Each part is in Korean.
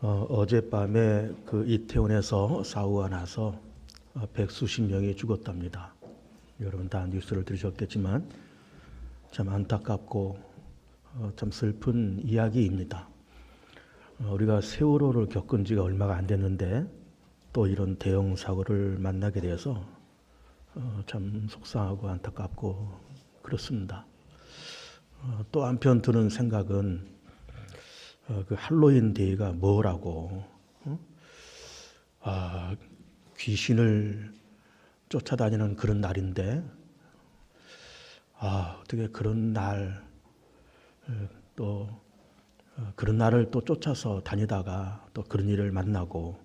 어젯밤에 그 이태원에서 사고가 나서 백수십 명이 죽었답니다. 여러분 다 뉴스를 들으셨겠지만 참 안타깝고 참 슬픈 이야기입니다. 우리가 세월호를 겪은 지가 얼마가 안 됐는데 또 이런 대형 사고를 만나게 돼서 참 속상하고 안타깝고 그렇습니다. 또 한편 드는 생각은 그 할로윈 데이가 뭐라고? 귀신을 쫓아다니는 그런 날인데, 어떻게 그런 날, 또 그런 날을 또 쫓아서 다니다가 또 그런 일을 만나고,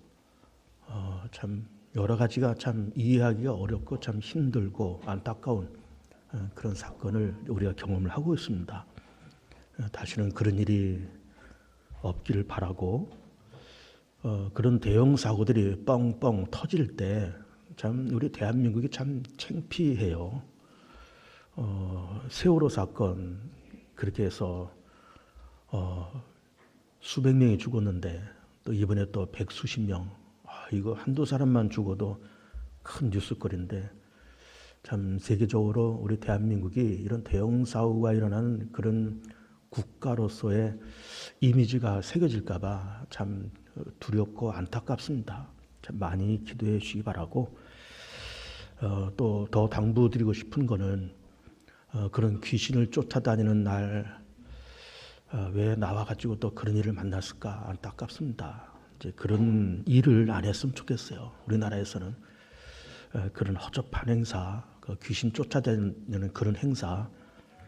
참 여러 가지가 참 이해하기가 어렵고 참 힘들고 안타까운 그런 사건을 우리가 경험을 하고 있습니다. 다시는 그런 일이 없기를 바라고, 그런 대형 사고들이 뻥뻥 터질 때 참 우리 대한민국이 참 창피해요. 세월호 사건 그렇게 해서 수백 명이 죽었는데 또 이번에 또 백수십 명, 이거 한두 사람만 죽어도 큰 뉴스거리인데 참 세계적으로 우리 대한민국이 이런 대형 사고가 일어나는 그런 국가로서의 이미지가 새겨질까봐 참 두렵고 안타깝습니다. 참 많이 기도해 주시기 바라고, 또 더 당부드리고 싶은 거는 그런 귀신을 쫓아다니는 날 왜 나와가지고 또 그런 일을 만났을까 안타깝습니다. 이제 그런 일을 안 했으면 좋겠어요. 우리나라에서는 그런 허접한 행사, 귀신 쫓아다니는 그런 행사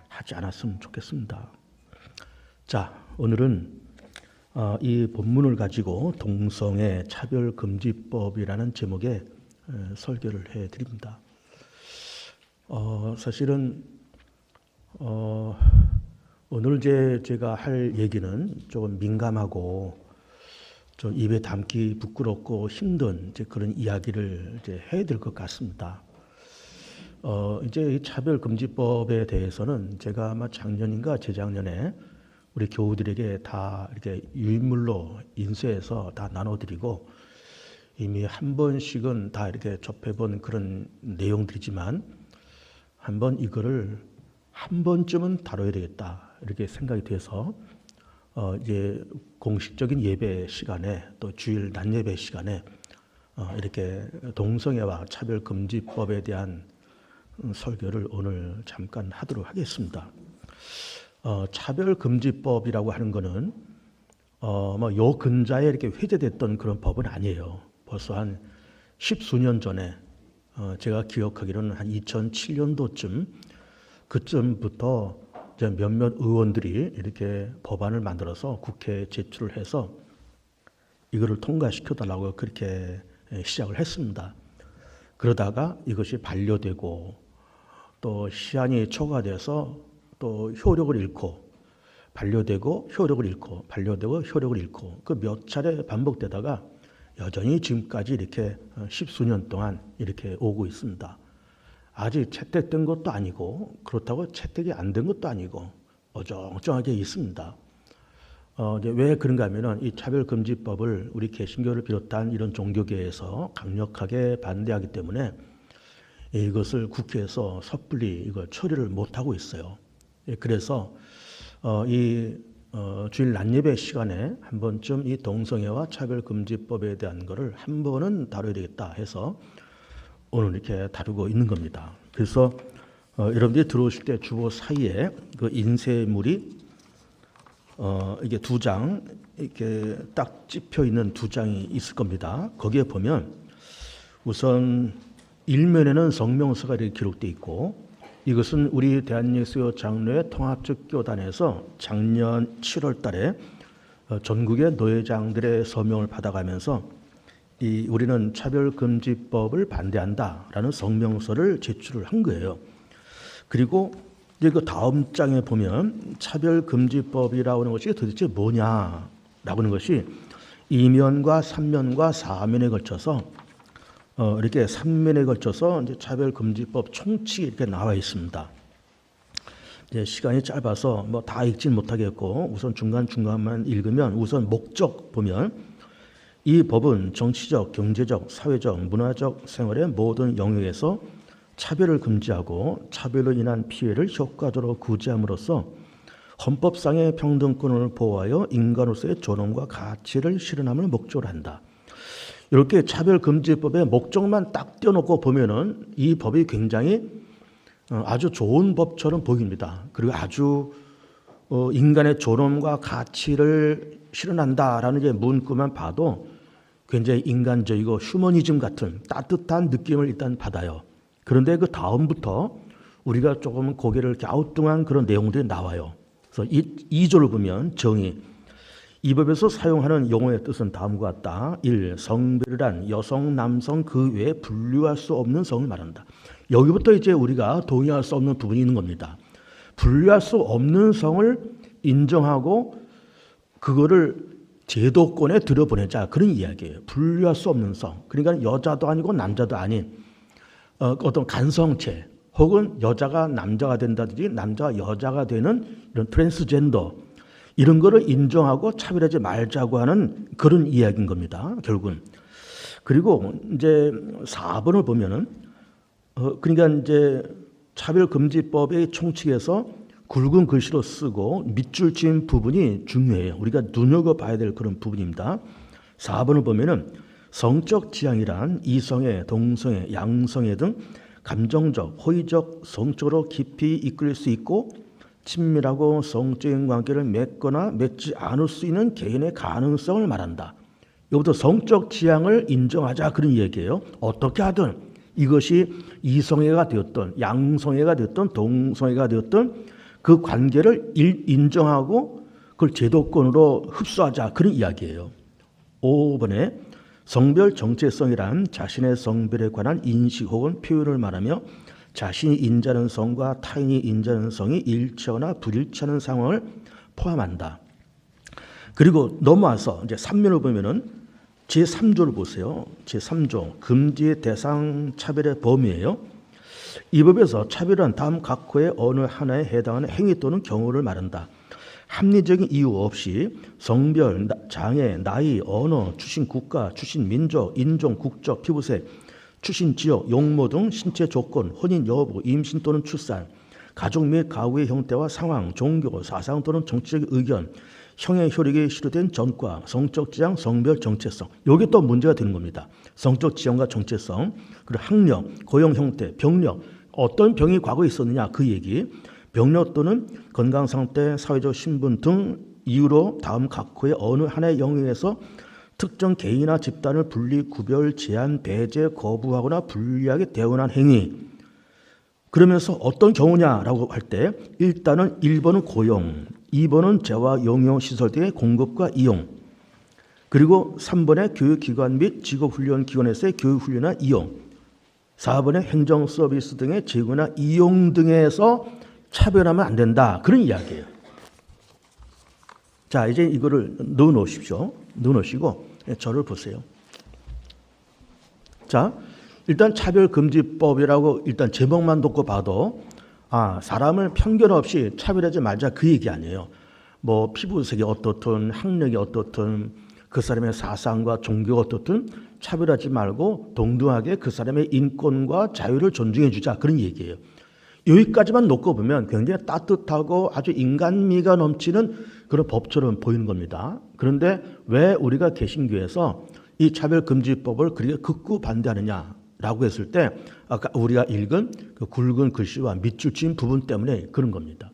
하지 않았으면 좋겠습니다. 자, 오늘은 이 본문을 가지고 동성애 차별금지법이라는 제목의 설교를 해드립니다. 사실은 오늘 제가 할 얘기는 조금 민감하고 좀 입에 담기 부끄럽고 힘든 이제 그런 이야기를 이제 해야 될 것 같습니다. 이제 이 차별금지법에 대해서는 제가 아마 작년인가 재작년에 우리 교우들에게 다 이렇게 유인물로 인쇄해서 다 나눠드리고 이미 한 번씩은 다 이렇게 접해본 그런 내용들이지만 한번 이거를 한 번쯤은 다뤄야 되겠다 이렇게 생각이 돼서 이제 공식적인 예배 시간에 또 주일 낮 예배 시간에 이렇게 동성애와 차별금지법에 대한 설교를 오늘 잠깐 하도록 하겠습니다. 차별금지법이라고 하는 거는 요 근자에 이렇게 회자됐던 그런 법은 아니에요. 벌써 한 십수년 전에 제가 기억하기로는 한 2007년도쯤 그쯤부터 몇몇 의원들이 이렇게 법안을 만들어서 국회에 제출을 해서 이거를 통과시켜달라고 그렇게 시작을 했습니다. 그러다가 이것이 반려되고 또 시한이 초과돼서 또 효력을 잃고 반려되고 효력을 잃고 반려되고 효력을 잃고 그 몇 차례 반복되다가 여전히 지금까지 이렇게 십수년 동안 이렇게 오고 있습니다. 아직 채택된 것도 아니고 그렇다고 채택이 안 된 것도 아니고 어정쩡하게 있습니다. 이제 왜 그런가 하면은 이 차별금지법을 우리 개신교를 비롯한 이런 종교계에서 강력하게 반대하기 때문에 이것을 국회에서 섣불리 이걸 처리를 못하고 있어요. 그래서 주일 낮예배 시간에 한 번쯤 이 동성애와 차별금지법에 대한 거를 한 번은 다뤄야 되겠다 해서 오늘 이렇게 다루고 있는 겁니다. 그래서 여러분들이 들어오실 때 주보 사이에 그 인쇄물이 이게 두 장 이렇게 딱 찝혀 있는 두 장이 있을 겁니다. 거기에 보면 우선 일면에는 성명서가 이렇게 기록되어 있고 이것은 우리 대한예수교 장로회 통합측교단에서 작년 7월 달에 전국의 노회장들의 서명을 받아가면서 우리는 차별금지법을 반대한다라는 성명서를 제출을 한 거예요. 그리고 이제 그 다음 장에 보면 차별금지법이라고 하는 것이 도대체 뭐냐라고 하는 것이 2면과 3면과 4면에 걸쳐서 이렇게 3면에 걸쳐서 이제 차별금지법 총칙이 이렇게 나와 있습니다. 이제 시간이 짧아서 뭐 다 읽지는 못하겠고 우선 중간중간만 읽으면 우선 목적 보면 이 법은 정치적, 경제적, 사회적, 문화적 생활의 모든 영역에서 차별을 금지하고 차별로 인한 피해를 효과적으로 구제함으로써 헌법상의 평등권을 보호하여 인간으로서의 존엄과 가치를 실현함을 목적으로 한다. 이렇게 차별금지법의 목적만 딱 떼어놓고 보면은 이 법이 굉장히 아주 좋은 법처럼 보입니다. 그리고 아주 인간의 존엄과 가치를 실현한다라는 이제 문구만 봐도 굉장히 인간적이고 휴머니즘 같은 따뜻한 느낌을 일단 받아요. 그런데 그 다음부터 우리가 조금 고개를 갸우뚱한 그런 내용들이 나와요. 그래서 2조를 보면 정의. 이 법에서 사용하는 용어의 뜻은 다음과 같다. 1. 성별이란 여성, 남성 그 외에 분류할 수 없는 성을 말한다. 여기부터 이제 우리가 동의할 수 없는 부분이 있는 겁니다. 분류할 수 없는 성을 인정하고 그거를 제도권에 들여보내자 그런 이야기예요. 분류할 수 없는 성. 그러니까 여자도 아니고 남자도 아닌 어떤 간성체 혹은 여자가 남자가 된다든지 남자가 여자가 되는 이런 트랜스젠더 이런 거를 인정하고 차별하지 말자고 하는 그런 이야기인 겁니다. 결국은. 그리고 이제 4번을 보면은 그러니까 이제 차별금지법의 총칙에서 굵은 글씨로 쓰고 밑줄 지은 부분이 중요해요. 우리가 눈여겨봐야 될 그런 부분입니다. 4번을 보면은 성적 지향이란 이성애, 동성애, 양성애 등 감정적, 호의적, 성적으로 깊이 이끌릴 수 있고 친밀하고 성적인 관계를 맺거나 맺지 않을 수 있는 개인의 가능성을 말한다. 이것도 성적 지향을 인정하자 그런 얘기예요. 어떻게 하든 이것이 이성애가 되었던 양성애가 되었던 동성애가 되었던 그 관계를 인정하고 그걸 제도권으로 흡수하자 그런 이야기예요. 5번에 성별 정체성이란 자신의 성별에 관한 인식 혹은 표현을 말하며 자신이 인자하는 성과 타인이 인자하는 성이 일치하거나 불일치하는 상황을 포함한다. 그리고 넘어와서 이제 3면을 보면은 제3조를 보세요. 제3조 금지의 대상 차별의 범위예요. 이 법에서 차별은 다음 각호의 어느 하나에 해당하는 행위 또는 경우를 말한다. 합리적인 이유 없이 성별, 장애, 나이, 언어, 출신 국가, 출신 민족, 인종, 국적, 피부색, 출신 지역, 용모 등 신체 조건, 혼인 여부, 임신 또는 출산, 가족 및 가구의 형태와 상황, 종교, 사상 또는 정치적 의견, 형의 효력에 실효된 전과, 성적 지향, 성별 정체성. 이게 또 문제가 되는 겁니다. 성적 지향과 정체성, 그리고 학력, 고용 형태, 병력, 어떤 병이 과거에 있었느냐 그 얘기, 병력 또는 건강 상태, 사회적 신분 등 이유로 다음 각호의 어느 하나의 영역에서 특정 개인이나 집단을 분리, 구별, 제한, 배제, 거부하거나 불리하게 대응한 행위. 그러면서 어떤 경우냐라고 할 때 일단은 1번은 고용, 2번은 재화, 용용, 시설 등의 공급과 이용, 그리고 3번에 교육기관 및 직업훈련기관에서의 교육훈련이나 이용, 4번에 행정서비스 등의 제공이나 이용 등에서 차별하면 안 된다. 그런 이야기예요. 자, 이제 이거를 넣어놓으십시오. 넣어놓으시고 저를 보세요. 자, 일단 차별금지법이라고 일단 제목만 듣고 봐도 사람을 편견 없이 차별하지 말자 그 얘기 아니에요. 뭐 피부색이 어떻든 학력이 어떻든 그 사람의 사상과 종교가 어떻든 차별하지 말고 동등하게 그 사람의 인권과 자유를 존중해 주자 그런 얘기예요. 여기까지만 놓고 보면 굉장히 따뜻하고 아주 인간미가 넘치는 그런 법처럼 보이는 겁니다. 그런데 왜 우리가 개신교에서 이 차별금지법을 그렇게 극구 반대하느냐라고 했을 때 아까 우리가 읽은 그 굵은 글씨와 밑줄 지은 부분 때문에 그런 겁니다.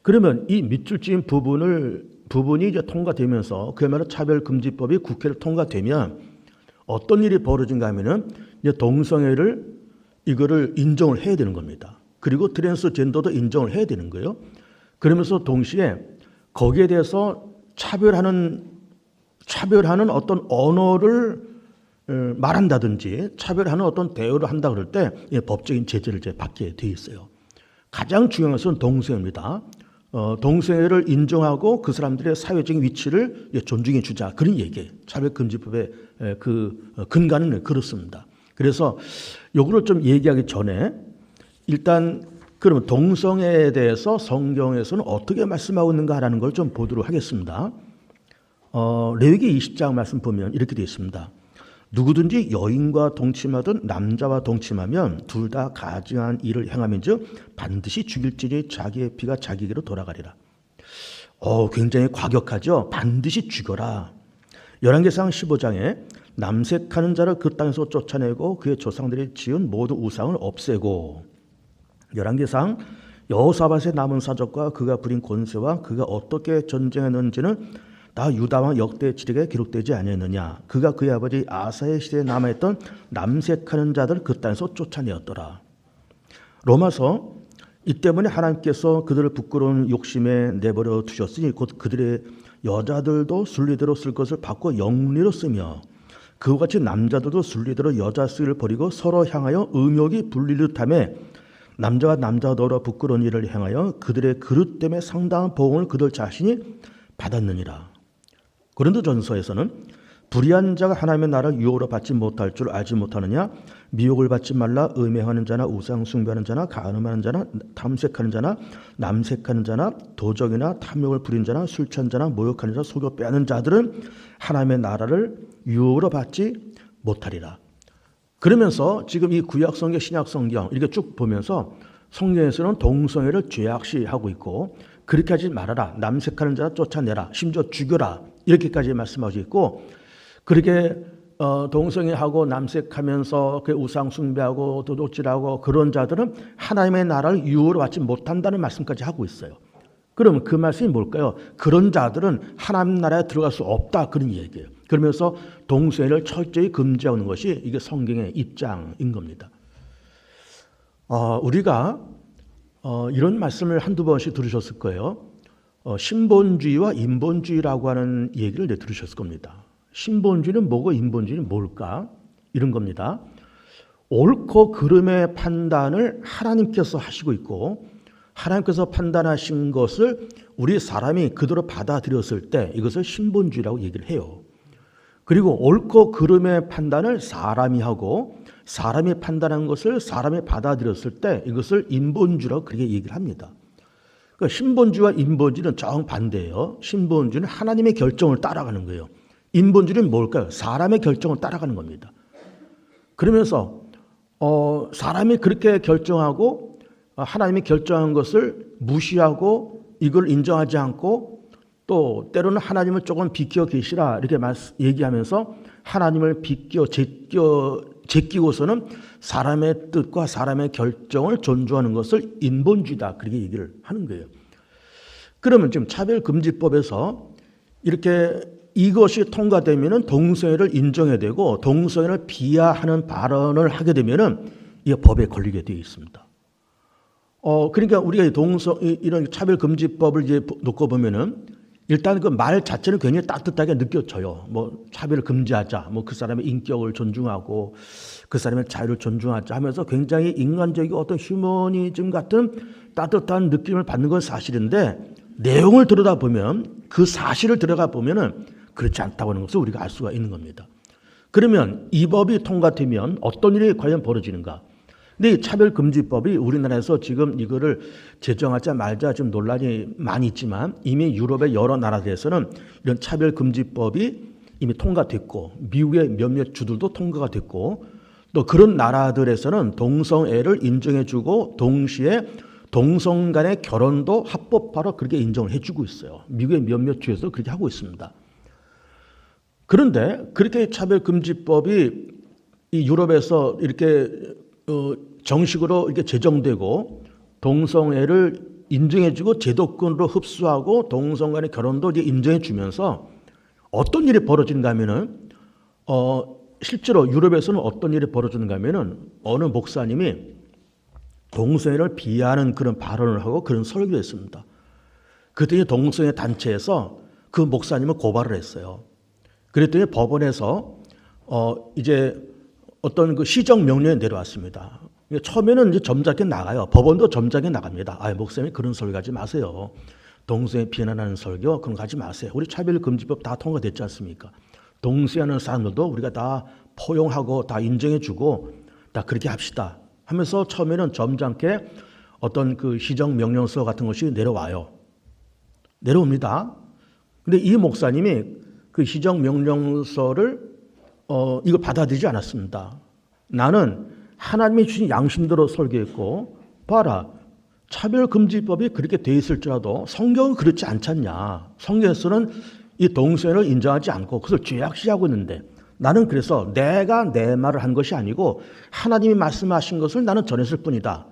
그러면 이 밑줄 지은 부분이 이제 통과되면서 그야말로 차별금지법이 국회를 통과되면 어떤 일이 벌어진가 하면은 이제 동성애를 이거를 인정을 해야 되는 겁니다. 그리고 트랜스젠더도 인정을 해야 되는 거예요. 그러면서 동시에 거기에 대해서 차별하는 어떤 언어를 말한다든지 차별하는 어떤 대우를 한다 그럴 때 법적인 제재를 이제 받게 돼 있어요. 가장 중요한 것은 동성애입니다. 동성애를 인정하고 그 사람들의 사회적인 위치를 존중해 주자 그런 얘기예요. 차별금지법의 그 근간은 그렇습니다. 그래서 요거를 좀 얘기하기 전에 일단 그러면 동성애에 대해서 성경에서는 어떻게 말씀하고 있는가라는 걸 좀 보도록 하겠습니다. 레위기 20장 말씀 보면 이렇게 되어 있습니다. 누구든지 여인과 동침하든 남자와 동침하면 둘 다 가증한 일을 행하면즉 반드시 죽일지니 자기의 피가 자기에게로 돌아가리라. 굉장히 과격하죠. 반드시 죽여라. 열왕기상 15장에 남색하는 자를 그 땅에서 쫓아내고 그의 조상들이 지은 모든 우상을 없애고, 열왕기상 여호사밧의 남은 사적과 그가 부린 권세와 그가 어떻게 전쟁했는지는 다 유다왕 역대지력에 기록되지 아니했느냐. 그가 그의 아버지 아사의 시대에 남아있던 남색하는 자들 그 땅에서 쫓아내었더라. 로마서 이 때문에 하나님께서 그들을 부끄러운 욕심에 내버려 두셨으니 곧 그들의 여자들도 순리대로 쓸 것을 바꿔 영리로 쓰며 그와 같이 남자들도 순리대로 여자 쓰기를 버리고 서로 향하여 음욕이 불리듯 하며 남자가 남자와 더불어 부끄러운 일을 행하여 그들의 그릇 때문에 상당한 보응을 그들 자신이 받았느니라. 고린도전서에서는 불의한 자가 하나님의 나라를 유혹으로 받지 못할 줄 알지 못하느냐. 미혹을 받지 말라. 음행하는 자나 우상 숭배하는 자나 간음하는 자나 탐색하는 자나 남색하는 자나 도적이나 탐욕을 부린 자나 술 취한 자나 모욕하는 자 속여 빼앗는 자들은 하나님의 나라를 유혹으로 받지 못하리라. 그러면서 지금 이 구약성경 신약성경 이렇게 쭉 보면서 성경에서는 동성애를 죄악시하고 있고 그렇게 하지 말아라. 남색하는 자를 쫓아내라. 심지어 죽여라. 이렇게까지 말씀하고 있고, 그렇게 동성애하고 남색하면서 그 우상 숭배하고 도둑질하고 그런 자들은 하나님의 나라를 유혹으로 받지 못한다는 말씀까지 하고 있어요. 그러면 그 말씀이 뭘까요? 그런 자들은 하나님 나라에 들어갈 수 없다, 그런 얘기예요. 그러면서 동성애를 철저히 금지하는 것이 이게 성경의 입장인 겁니다. 우리가 이런 말씀을 한두 번씩 들으셨을 거예요. 신본주의와 인본주의라고 하는 얘기를 들으셨을 겁니다. 신본주의는 뭐고 인본주의는 뭘까? 이런 겁니다. 옳고 그름의 판단을 하나님께서 하시고 있고 하나님께서 판단하신 것을 우리 사람이 그대로 받아들였을 때 이것을 신본주의라고 얘기를 해요. 그리고 옳고 그름의 판단을 사람이 하고 사람이 판단한 것을 사람이 받아들였을 때 이것을 인본주의라고 그렇게 얘기를 합니다. 그러니까 신본주의와 인본주의는 정반대예요. 신본주의는 하나님의 결정을 따라가는 거예요. 인본주의는 뭘까요? 사람의 결정을 따라가는 겁니다. 그러면서 사람이 그렇게 결정하고 하나님이 결정한 것을 무시하고 이걸 인정하지 않고 또 때로는 하나님을 조금 비켜 계시라 이렇게 얘기하면서 하나님을 비껴 제끼고서는 사람의 뜻과 사람의 결정을 존중하는 것을 인본주의다 그렇게 얘기를 하는 거예요. 그러면 지금 차별금지법에서 이렇게 이것이 통과되면은 동성애를 인정해야 되고 동성애를 비하하는 발언을 하게 되면은 이게 법에 걸리게 되어 있습니다. 그러니까 우리가 이런 차별금지법을 이제 놓고 보면은 일단 그 말 자체는 굉장히 따뜻하게 느껴져요. 뭐 차별을 금지하자, 뭐 그 사람의 인격을 존중하고 그 사람의 자유를 존중하자 하면서 굉장히 인간적이고 어떤 휴머니즘 같은 따뜻한 느낌을 받는 건 사실인데 내용을 들여다보면 그 사실을 들어가 보면은 그렇지 않다고 하는 것을 우리가 알 수가 있는 겁니다. 그러면 이 법이 통과되면 어떤 일이 과연 벌어지는가? 근데 이 차별금지법이 우리나라에서 지금 이거를 제정하자 말자 지금 논란이 많이 있지만 이미 유럽의 여러 나라들에서는 이런 차별금지법이 이미 통과됐고 미국의 몇몇 주들도 통과가 됐고 또 그런 나라들에서는 동성애를 인정해주고 동시에 동성 간의 결혼도 합법화로 그렇게 인정을 해주고 있어요. 미국의 몇몇 주에서 그렇게 하고 있습니다. 그런데 그렇게 차별금지법이 이 유럽에서 이렇게 정식으로 이렇게 제정되고 동성애를 인정해주고 제도권으로 흡수하고 동성 간의 결혼도 이제 인정해주면서 어떤 일이 벌어지는가 하면은 실제로 유럽에서는 어떤 일이 벌어지는가 하면은 어느 목사님이 동성애를 비하하는 그런 발언을 하고 그런 설교를 했습니다. 그랬더니 동성애 단체에서 그 목사님을 고발을 했어요. 그랬더니 법원에서 이제 어떤 그 시정 명령이 내려왔습니다. 처음에는 이제 점잖게 나가요. 법원도 점잖게 나갑니다. 목사님 그런 설교 하지 마세요. 동성애 비난하는 설교 그런 거 하지 마세요. 우리 차별금지법 다 통과됐지 않습니까? 동성애하는 사람들도 우리가 다 포용하고 다 인정해주고 다 그렇게 합시다 하면서 처음에는 점잖게 어떤 그 시정 명령서 같은 것이 내려옵니다. 근데 이 목사님이 그 시정명령서를 이걸 받아들이지 않았습니다. 나는 하나님이 주신 양심대로 설계했고, 봐라, 차별금지법이 그렇게 돼 있을지라도 성경은 그렇지 않잖냐. 성경에서는 이 동성애를 인정하지 않고 그것을 죄악시하고 있는데, 나는 그래서 내가 내 말을 한 것이 아니고 하나님이 말씀하신 것을 나는 전했을 뿐이다.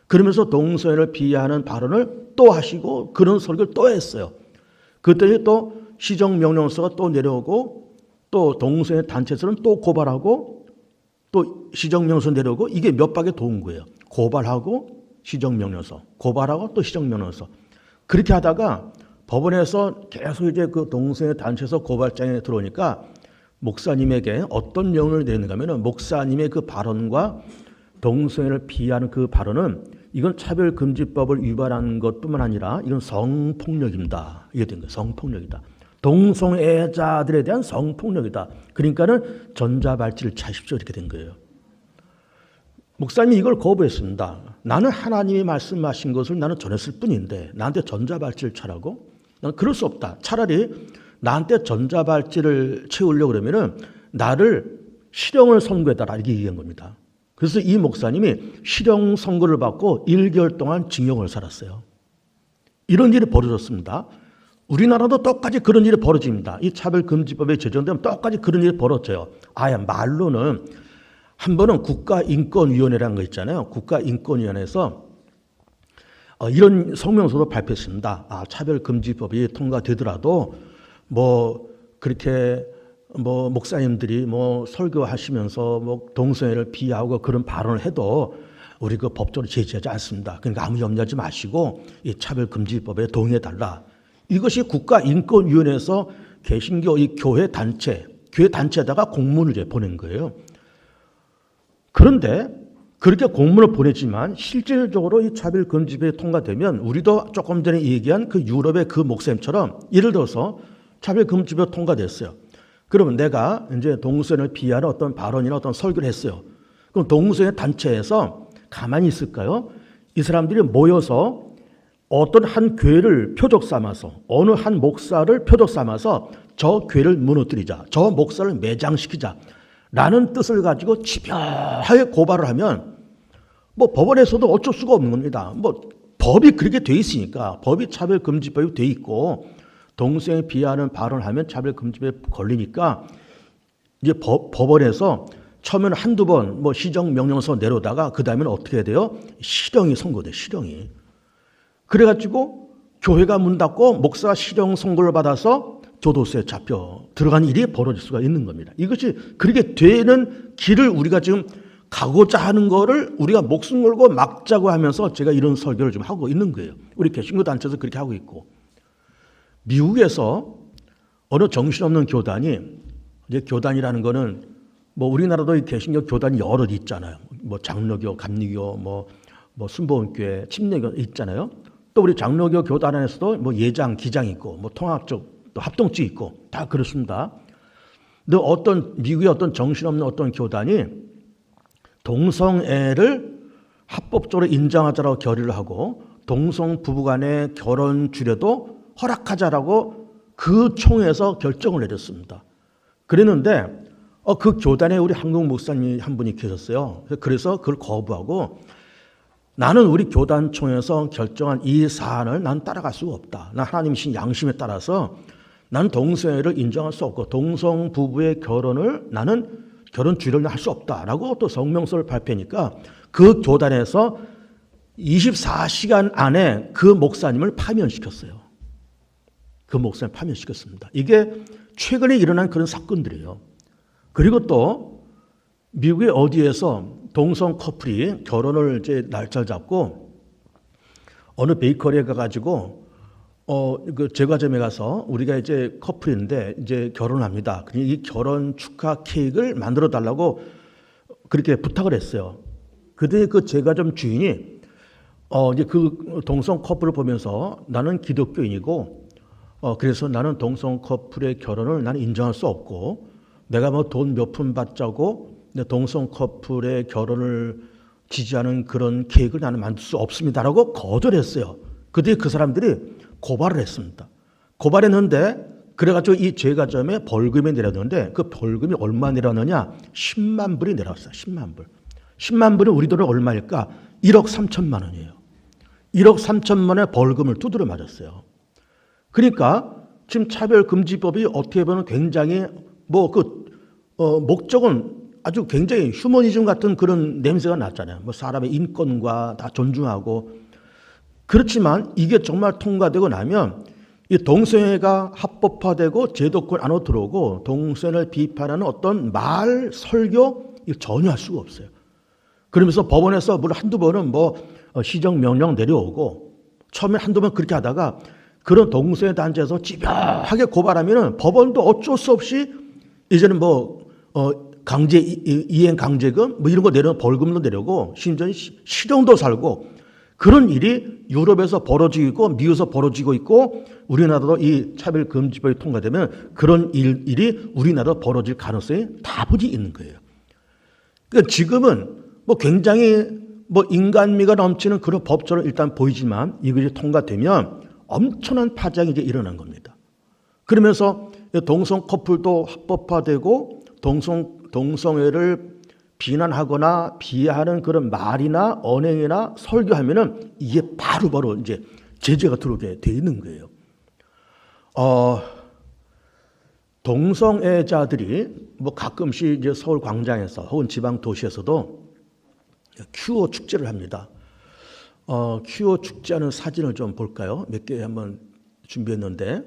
그러면서 동성애를 비하하는 발언을 또 하시고 그런 설교를 또 했어요. 그랬더니 또 시정명령서가 또 내려오고 또 동성애 단체에서는 또 고발하고 또 시정명령서 내려오고, 이게 몇 박에 도운 거예요. 고발하고 시정명령서, 고발하고 또 시정명령서. 그렇게 하다가 법원에서 계속 이제 그 동성애 단체에서 고발장에 들어오니까 목사님에게 어떤 명령을 내는가 하면은, 목사님의 그 발언과 동성애를 비하하는 그 발언은 이건 차별금지법을 위반한 것뿐만 아니라 이건 성폭력입니다. 이게 된 거예요. 성폭력이다. 동성애자들에 대한 성폭력이다. 그러니까는 전자발찌를 차십시오. 이렇게 된 거예요. 목사님이 이걸 거부했습니다. 나는 하나님이 말씀하신 것을 나는 전했을 뿐인데 나한테 전자발찌를 차라고? 난 그럴 수 없다. 차라리 나한테 전자발찌를 채우려고 그러면은 나를 실형을 선고해달라, 이렇게 얘기한 겁니다. 그래서 이 목사님이 실형 선고를 받고 1개월 동안 징역을 살았어요. 이런 일이 벌어졌습니다. 우리나라도 똑같이 그런 일이 벌어집니다. 이 차별금지법에 제정되면 똑같이 그런 일이 벌어져요. 아예 말로는 한 번은 국가인권위원회라는 거 있잖아요. 국가인권위원회에서 이런 성명서도 발표했습니다. 차별금지법이 통과되더라도 그렇게 목사님들이 설교하시면서 동성애를 비하하고 그런 발언을 해도 우리 그 법적으로 제지하지 않습니다. 그러니까 아무 염려하지 마시고 이 차별금지법에 동의해달라. 이것이 국가인권위원회에서 개신교 이 교회 단체에다가 공문을 이제 보낸 거예요. 그런데 그렇게 공문을 보냈지만 실질적으로 이 차별금지법이 통과되면 우리도 조금 전에 얘기한 그 유럽의 그 목사님처럼, 예를 들어서 차별금지법이 통과됐어요. 그러면 내가 이제 동성애를 비하하는 어떤 발언이나 어떤 설교를 했어요. 그럼 동성애 단체에서 가만히 있을까요? 이 사람들이 모여서 어떤 한 교회를 표적 삼아서, 어느 한 목사를 표적 삼아서 저 교회를 무너뜨리자, 저 목사를 매장시키자 라는 뜻을 가지고 집요하게 고발을 하면 법원에서도 어쩔 수가 없는 겁니다. 법이 그렇게 돼 있으니까, 법이 차별금지법이 돼 있고 동성애 비하하는 발언을 하면 차별금지법에 걸리니까 이제 법원에서 처음에는 한두 번 시정명령서 내려다가 그 다음에는 어떻게 해야 돼요? 실형이 선고돼, 실형이. 그래가지고 교회가 문 닫고 목사가 실형 선고를 받아서 교도소에 잡혀 들어간 일이 벌어질 수가 있는 겁니다. 이것이 그렇게 되는 길을 우리가 지금 가고자 하는 거를 우리가 목숨 걸고 막자고 하면서 제가 이런 설교를 좀 하고 있는 거예요. 우리 개신교 단체에서 그렇게 하고 있고, 미국에서 어느 정신없는 교단이, 이제 교단이라는 거는 우리나라도 개신교 교단이 여러 있잖아요. 장로교, 감리교, 순복음교회, 침례교 있잖아요. 또 우리 장로교 교단 안에서도 예장, 기장 있고, 통합적, 또 합동직 있고, 다 그렇습니다. 근데 미국의 어떤 정신없는 어떤 교단이 동성애를 합법적으로 인정하자라고 결의를 하고 동성 부부간의 결혼 주례도 허락하자라고 그 총회에서 결정을 내렸습니다. 그랬는데 그 교단에 우리 한국 목사님 한 분이 계셨어요. 그래서 그걸 거부하고, 나는 우리 교단총회에서 결정한 이 사안을 난 따라갈 수가 없다. 난 하나님이신 양심에 따라서 난 동성애를 인정할 수 없고 동성 부부의 결혼을 나는 결혼 주례를 할 수 없다라고 또 성명서를 발표하니까 그 교단에서 24시간 안에 그 목사님을 파면시켰어요. 그 목사님 파면시켰습니다. 이게 최근에 일어난 그런 사건들이에요. 그리고 또 미국의 어디에서 동성 커플이 결혼을 이제 날짜를 잡고 어느 베이커리에 가가지고 그 제과점에 가서 우리가 이제 커플인데 이제 결혼합니다. 이 결혼 축하 케이크를 만들어 달라고 그렇게 부탁을 했어요. 그때 그 제과점 주인이 이제 그 동성 커플을 보면서 나는 기독교인이고 그래서 나는 동성 커플의 결혼을 나는 인정할 수 없고, 내가 돈 몇 푼 받자고 내 동성 커플의 결혼을 지지하는 그런 케이크를 나는 만들 수 없습니다라고 거절했어요. 그때 그 사람들이 고발을 했습니다. 고발했는데 그래가지고 이 제과점에 벌금이 내려졌는데 그 벌금이 얼마 내려느냐? 10만 불이 내려왔어요. 10만 불. 10만 불은 우리 돈은 얼마일까? 1억 3천만 원이에요. 1억 3천만 원의 벌금을 두드려 맞았어요. 그러니까 지금 차별금지법이 어떻게 보면 굉장히 목적은 아주 굉장히 휴머니즘 같은 그런 냄새가 났잖아요. 사람의 인권과 다 존중하고. 그렇지만 이게 정말 통과되고 나면 이 동성애가 합법화되고 제도권 안으로 들어오고 동성애를 비판하는 어떤 말, 설교 전혀 할 수가 없어요. 그러면서 법원에서 물론 한두 번은 시정명령 내려오고 처음에 한두 번 그렇게 하다가 그런 동성애 단체에서 집요하게 고발하면 법원도 어쩔 수 없이 이제는 강제 이행 강제금 이런 거 내려면 벌금도 내려고 심지어 실형도 살고 그런 일이 유럽에서 벌어지고 있고 미국에서 벌어지고 있고 우리나라도 이 차별금지법이 통과되면 그런 일이 우리나라도 벌어질 가능성이 다분히 있는 거예요. 그러니까 지금은 굉장히 인간미가 넘치는 그런 법처럼 일단 보이지만 이것이 통과되면 엄청난 파장이 이제 일어난 겁니다. 그러면서 동성 커플도 합법화되고 동성애를 비난하거나 비하하는 그런 말이나 언행이나 설교하면은 이게 바로 이제 제재가 들어오게 돼 있는 거예요. 동성애자들이 가끔씩 이제 서울 광장에서 혹은 지방 도시에서도 큐어 축제를 합니다. 큐어 축제하는 사진을 좀 볼까요? 몇 개 한번 준비했는데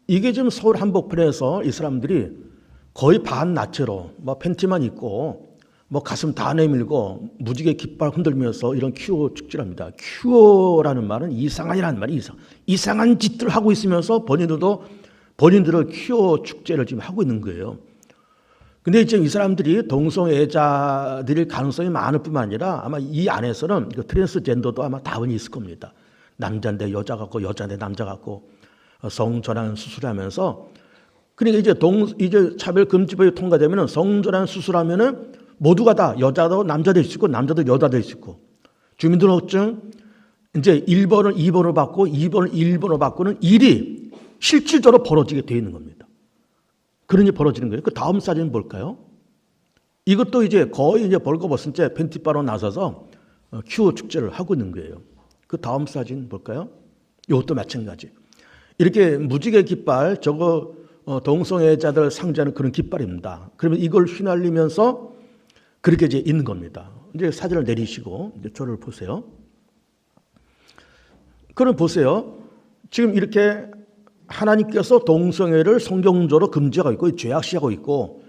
이게 지금 서울 한복판에서 이 사람들이 거의 반나체로 팬티만 입고 가슴 다 내밀고 무지개 깃발 흔들면서 이런 큐어 축제를 합니다. 큐어라는 말은 이상한이라는 말이 이상한 짓들을 하고 있으면서 본인들을 큐어 축제를 지금 하고 있는 거예요. 근데 지금 이 사람들이 동성애자들일 가능성이 많을 뿐만 아니라 아마 이 안에서는 트랜스젠더도 아마 다분히 있을 겁니다. 남자인데 여자 같고 여자인데 남자 같고 성전환 수술하면서 그러니까 이제 차별금지법이 통과되면은 성전환 수술하면은 모두가 다 여자도 남자 될 수 있고 남자도 여자 될 수 있고 주민등록증 이제 1번을 2번으로 받고 2번을 1번으로 바꾸는 일이 실질적으로 벌어지게 되어 있는 겁니다. 그런 일이 벌어지는 거예요. 그 다음 사진 볼까요? 이것도 이제 거의 이제 벌거벗은 채 팬티바로 나서서 큐어 축제를 하고 있는 거예요. 그 다음 사진 볼까요? 이것도 마찬가지. 이렇게 무지개 깃발 동성애자들 상징하는 그런 깃발입니다. 그러면 이걸 휘날리면서 그렇게 이제 있는 겁니다. 이제 사진을 내리시고 이제 저를 보세요. 그럼 보세요. 지금 이렇게 하나님께서 동성애를 성경적으로 금지하고 있고 죄악시하고 있고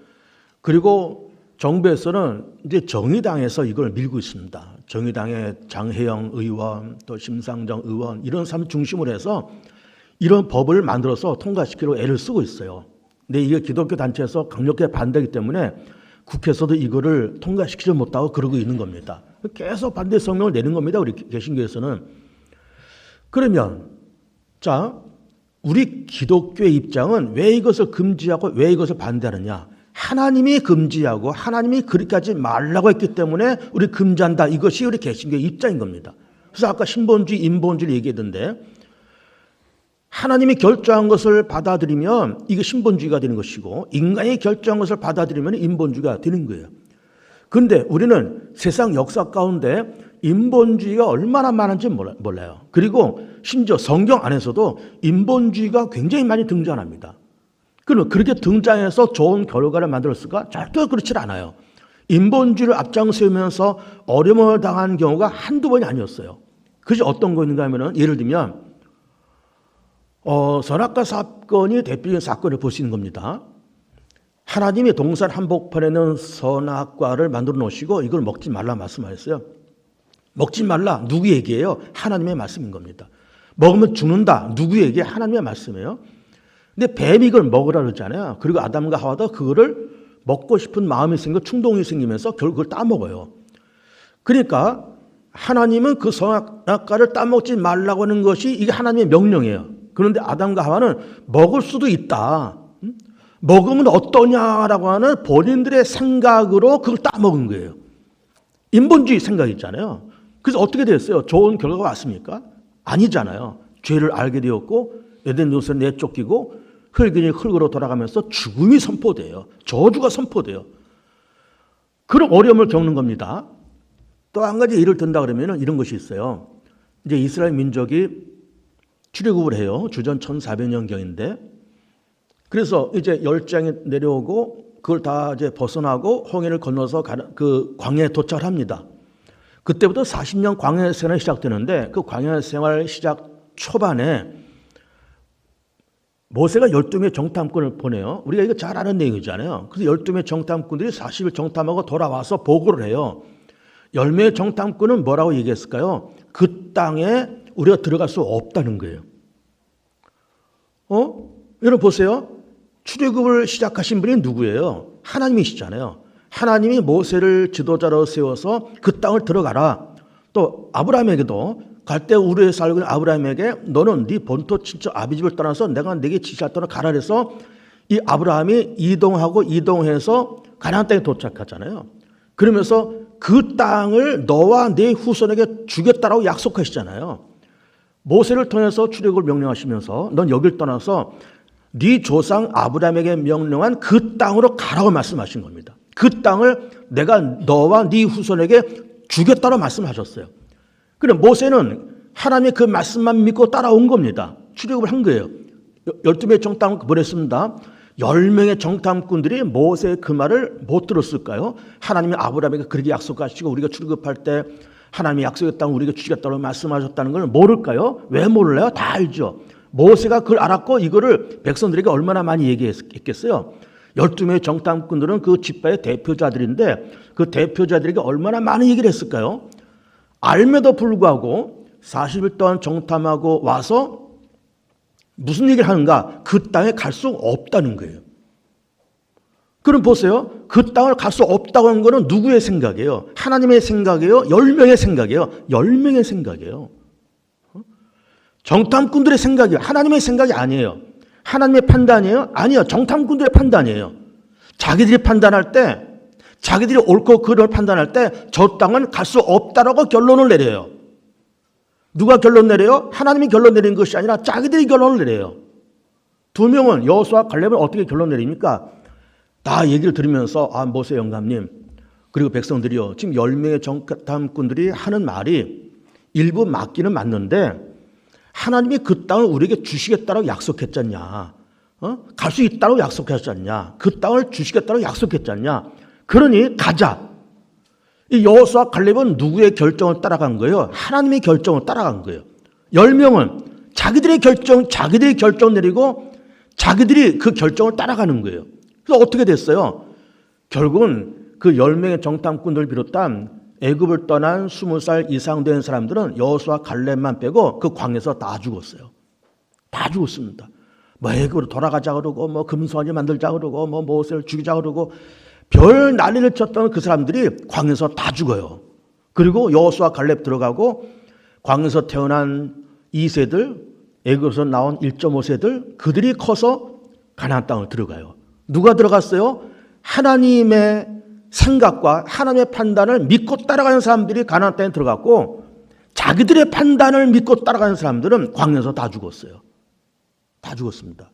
그리고 정부에서는 이제 정의당에서 이걸 밀고 있습니다. 정의당의 장혜영 의원 또 심상정 의원 이런 사람 중심으로 해서 이런 법을 만들어서 통과시키려고 애를 쓰고 있어요. 근데 이게 기독교 단체에서 강력하게 반대하기 때문에 국회에서도 이거를 통과시키지 못하고 그러고 있는 겁니다. 계속 반대 성명을 내는 겁니다. 우리 개신교에서는. 그러면 우리 기독교의 입장은 왜 이것을 금지하고 왜 이것을 반대하느냐? 하나님이 금지하고 하나님이 그렇게 하지 말라고 했기 때문에 우리 금지한다. 이것이 우리 개신교의 입장인 겁니다. 그래서 아까 신본주의, 인본주의를 얘기했는데 하나님이 결정한 것을 받아들이면 이게 신본주의가 되는 것이고 인간이 결정한 것을 받아들이면 인본주의가 되는 거예요. 그런데 우리는 세상 역사 가운데 인본주의가 얼마나 많은지 몰라요. 그리고 심지어 성경 안에서도 인본주의가 굉장히 많이 등장합니다. 그러면 그렇게 등장해서 좋은 결과를 만들었을까? 절대 그렇지 않아요. 인본주의를 앞장세우면서 어려움을 당한 경우가 한두 번이 아니었어요. 그것이 어떤 거인가 하면은 예를 들면 선악과 사건이 대표적인 사건을 보시는 겁니다. 하나님이 동산 한복판에는 선악과를 만들어 놓으시고 이걸 먹지 말라 말씀하셨어요. 먹지 말라 누구에게요? 하나님의 말씀인 겁니다. 먹으면 죽는다 누구에게? 하나님의 말씀이에요. 근데 뱀이 이걸 먹으라 그러잖아요. 그리고 아담과 하와도 그거를 먹고 싶은 마음이 생겨 충동이 생기면서 결국 그걸 따먹어요. 그러니까 하나님은 그 선악과를 따먹지 말라고 하는 것이 이게 하나님의 명령이에요. 그런데 아담과 하와는 먹을 수도 있다. 먹으면 어떠냐라고 하는 본인들의 생각으로 그걸 따먹은 거예요. 인본주의 생각 있잖아요. 그래서 어떻게 됐어요? 좋은 결과가 왔습니까? 아니잖아요. 죄를 알게 되었고 에덴 동산에 내쫓기고 흙이니 흙으로 돌아가면서 죽음이 선포돼요. 저주가 선포돼요. 그런 어려움을 겪는 겁니다. 또 한 가지 예를 든다 그러면 이런 것이 있어요. 이제 이스라엘 민족이 출애굽을 해요. 주전 1400년경인데. 그래서 이제 열장이 내려오고 그걸 다 이제 벗어나고 홍해를 건너서 그 광야에 도착을 합니다. 그때부터 40년 광야 생활이 시작되는데 그 광야 생활 시작 초반에 모세가 12명의 정탐꾼을 보내요. 우리가 이거 잘 아는 내용이잖아요. 그래서 12명의 정탐꾼들이 40일 정탐하고 돌아와서 보고를 해요. 10명의 정탐꾼은 뭐라고 얘기했을까요? 그 땅에 우리가 들어갈 수 없다는 거예요. 여러분 보세요. 출애굽을 시작하신 분이 누구예요? 하나님이시잖아요. 하나님이 모세를 지도자로 세워서 그 땅을 들어가라. 또 아브라함에게도 갈 때 우리에 살고 있는 아브라함에게 너는 네 본토 친척 아비 집을 떠나서 내가 네게 지시할 땅으로 가라 그래서 이 아브라함이 이동해서 가나안 땅에 도착하잖아요. 그러면서 그 땅을 너와 네 후손에게 주겠다라고 약속하시잖아요. 모세를 통해서 출애굽을 명령하시면서 넌 여길 떠나서 네 조상 아브라함에게 명령한 그 땅으로 가라고 말씀하신 겁니다. 그 땅을 내가 너와 네 후손에게 주겠다고 말씀하셨어요. 그럼 모세는 하나님의 그 말씀만 믿고 따라온 겁니다. 출애굽을 한 거예요. 12명의 정탐꾼 보냈습니다. 10명의 정탐꾼들이 모세의 그 말을 못 들었을까요? 하나님이 아브라함에게 그렇게 약속하시고 우리가 출애굽할 때 하나님이 약속의 땅을 우리에게 주겠다고 말씀하셨다는 걸 모를까요? 왜 몰라요? 다 알죠. 모세가 그걸 알았고 이거를 백성들에게 얼마나 많이 얘기했겠어요? 12명의 정탐꾼들은 그 집파의 대표자들인데 그 대표자들에게 얼마나 많은 얘기를 했을까요? 알매도 불구하고 40일 동안 정탐하고 와서 무슨 얘기를 하는가? 그 땅에 갈 수 없다는 거예요. 그럼 보세요. 그 땅을 갈 수 없다고 하는 것은 누구의 생각이에요? 하나님의 생각이에요? 10명의 생각이에요? 10명의 생각이에요. 정탐꾼들의 생각이에요. 하나님의 생각이 아니에요. 하나님의 판단이에요? 아니요. 정탐꾼들의 판단이에요. 자기들이 판단할 때, 자기들이 옳고 그름을 판단할 때 저 땅은 갈 수 없다라고 결론을 내려요. 누가 결론 내려요? 하나님이 결론 내린 것이 아니라 자기들이 결론을 내려요. 두 명은 여호수아와 갈렙은 어떻게 결론 내립니까? 다 얘기를 들으면서 모세 영감님 그리고 백성들이요. 지금 10명의 정탐꾼들이 하는 말이 일부 맞기는 맞는데 하나님이 그 땅을 우리에게 주시겠다고 약속했잖냐. 갈 수 있다고 약속했잖냐. 그 땅을 주시겠다고 약속했잖냐. 그러니 가자. 이 여호수아 갈렙은 누구의 결정을 따라간 거예요? 하나님의 결정을 따라간 거예요. 10명은 자기들이 결정 내리고 자기들이 그 결정을 따라가는 거예요. 그래서 어떻게 됐어요? 결국은 그 10명의 정탐꾼들 비롯한 애굽을 떠난 20살 이상 된 사람들은 여호수아 갈렙만 빼고 그 광야에서 다 죽었어요. 다 죽었습니다. 애굽으로 돌아가자 그러고 금송아지 만들자 그러고 모세를 죽이자 그러고 별 난리를 쳤던 그 사람들이 광야에서 다 죽어요. 그리고 여호수아 갈렙 들어가고 광야에서 태어난 2세들, 애굽에서 나온 1.5세들 그들이 커서 가나안 땅을 들어가요. 누가 들어갔어요? 하나님의 생각과 하나님의 판단을 믿고 따라가는 사람들이 가나안 땅에 들어갔고 자기들의 판단을 믿고 따라가는 사람들은 광야에서 다 죽었어요. 다 죽었습니다.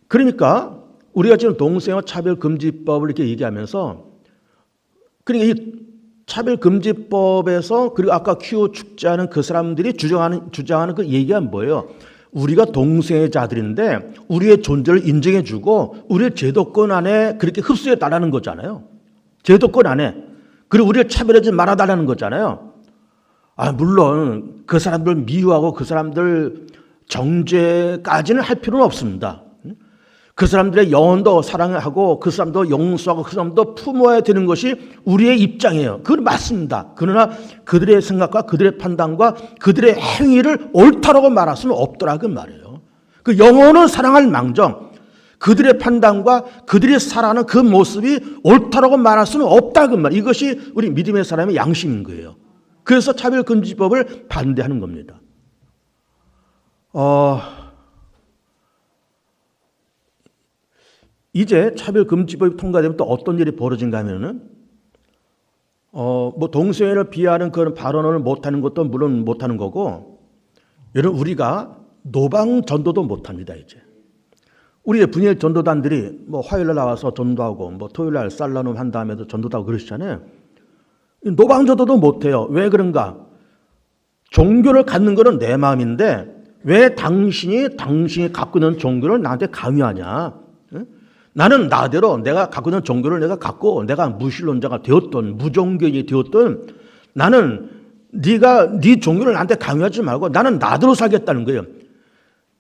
그러니까 우리가 지금 동성애와 차별금지법을 이렇게 얘기하면서 그러니까 이 차별금지법에서 그리고 아까 퀴어 축제하는 그 사람들이 주장하는 그 얘기가 뭐예요? 우리가 동성애자들인데 우리의 존재를 인정해주고 우리의 제도권 안에 그렇게 흡수해달라는 거잖아요. 제도권 안에. 그리고 우리를 차별하지 말아달라는 거잖아요. 물론 그 사람들 미워하고 그 사람들 정죄까지는 할 필요는 없습니다. 그 사람들의 영혼도 사랑하고 그 사람도 용서하고 그 사람도 품어야 되는 것이 우리의 입장이에요. 그건 맞습니다. 그러나 그들의 생각과 그들의 판단과 그들의 행위를 옳다라고 말할 수는 없더라고 말이에요. 그 영혼은 사랑할 망정 그들의 판단과 그들이 살아가는 그 모습이 옳다라고 말할 수는 없다고 말이에요. 이것이 우리 믿음의 사람의 양심인 거예요. 그래서 차별금지법을 반대하는 겁니다. 이제 차별금지법이 통과되면 또 어떤 일이 벌어진가 하면은, 동성애를 비하하는 그런 발언을 못하는 것도 물론 못하는 거고, 여러분, 우리가 노방 전도도 못합니다, 이제. 우리의 분열 전도단들이 뭐 화요일날 나와서 전도하고 뭐 토요일날 살라눔 한 다음에도 전도도 하고 그러시잖아요. 노방 전도도 못해요. 왜 그런가? 종교를 갖는 거는 내 마음인데 왜 당신이 갖고 있는 종교를 나한테 강요하냐? 나는 나대로 내가 갖고 있는 종교를 내가 갖고 내가 무신론자가 되었던 무종교인이 되었던 나는 네가 네 종교를 나한테 강요하지 말고 나는 나대로 살겠다는 거예요.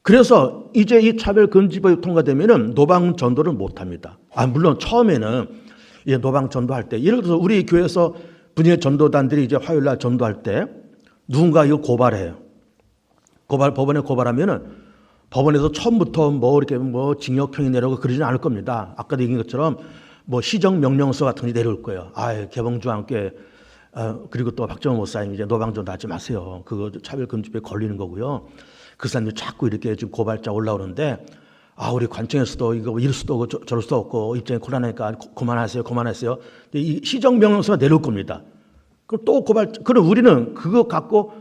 그래서 이제 이 차별금지법이 통과되면은 노방 전도를 못 합니다. 물론 처음에는 이제 노방 전도할 때 예를 들어서 우리 교회에서 분야 전도단들이 이제 화요일 날 전도할 때 누군가 이거 고발해요. 법원에 고발하면은 법원에서 처음부터 뭐 이렇게 뭐 징역형이 내려오고 그러지는 않을 겁니다. 아까도 얘기한 것처럼 뭐 시정명령서 같은 게 내려올 거예요. 개봉주왕께 그리고 또 박정호 목사님 이제 노방전도 하지 마세요. 그거 차별금지법에 걸리는 거고요. 그 사람들이 자꾸 이렇게 지금 고발자 올라오는데 우리 관청에서도 이거 이럴 수도 없고 저럴 수도 없고 입장이 곤란하니까 그만하세요. 이 시정명령서가 내려올 겁니다. 그럼 또 그럼 우리는 그거 갖고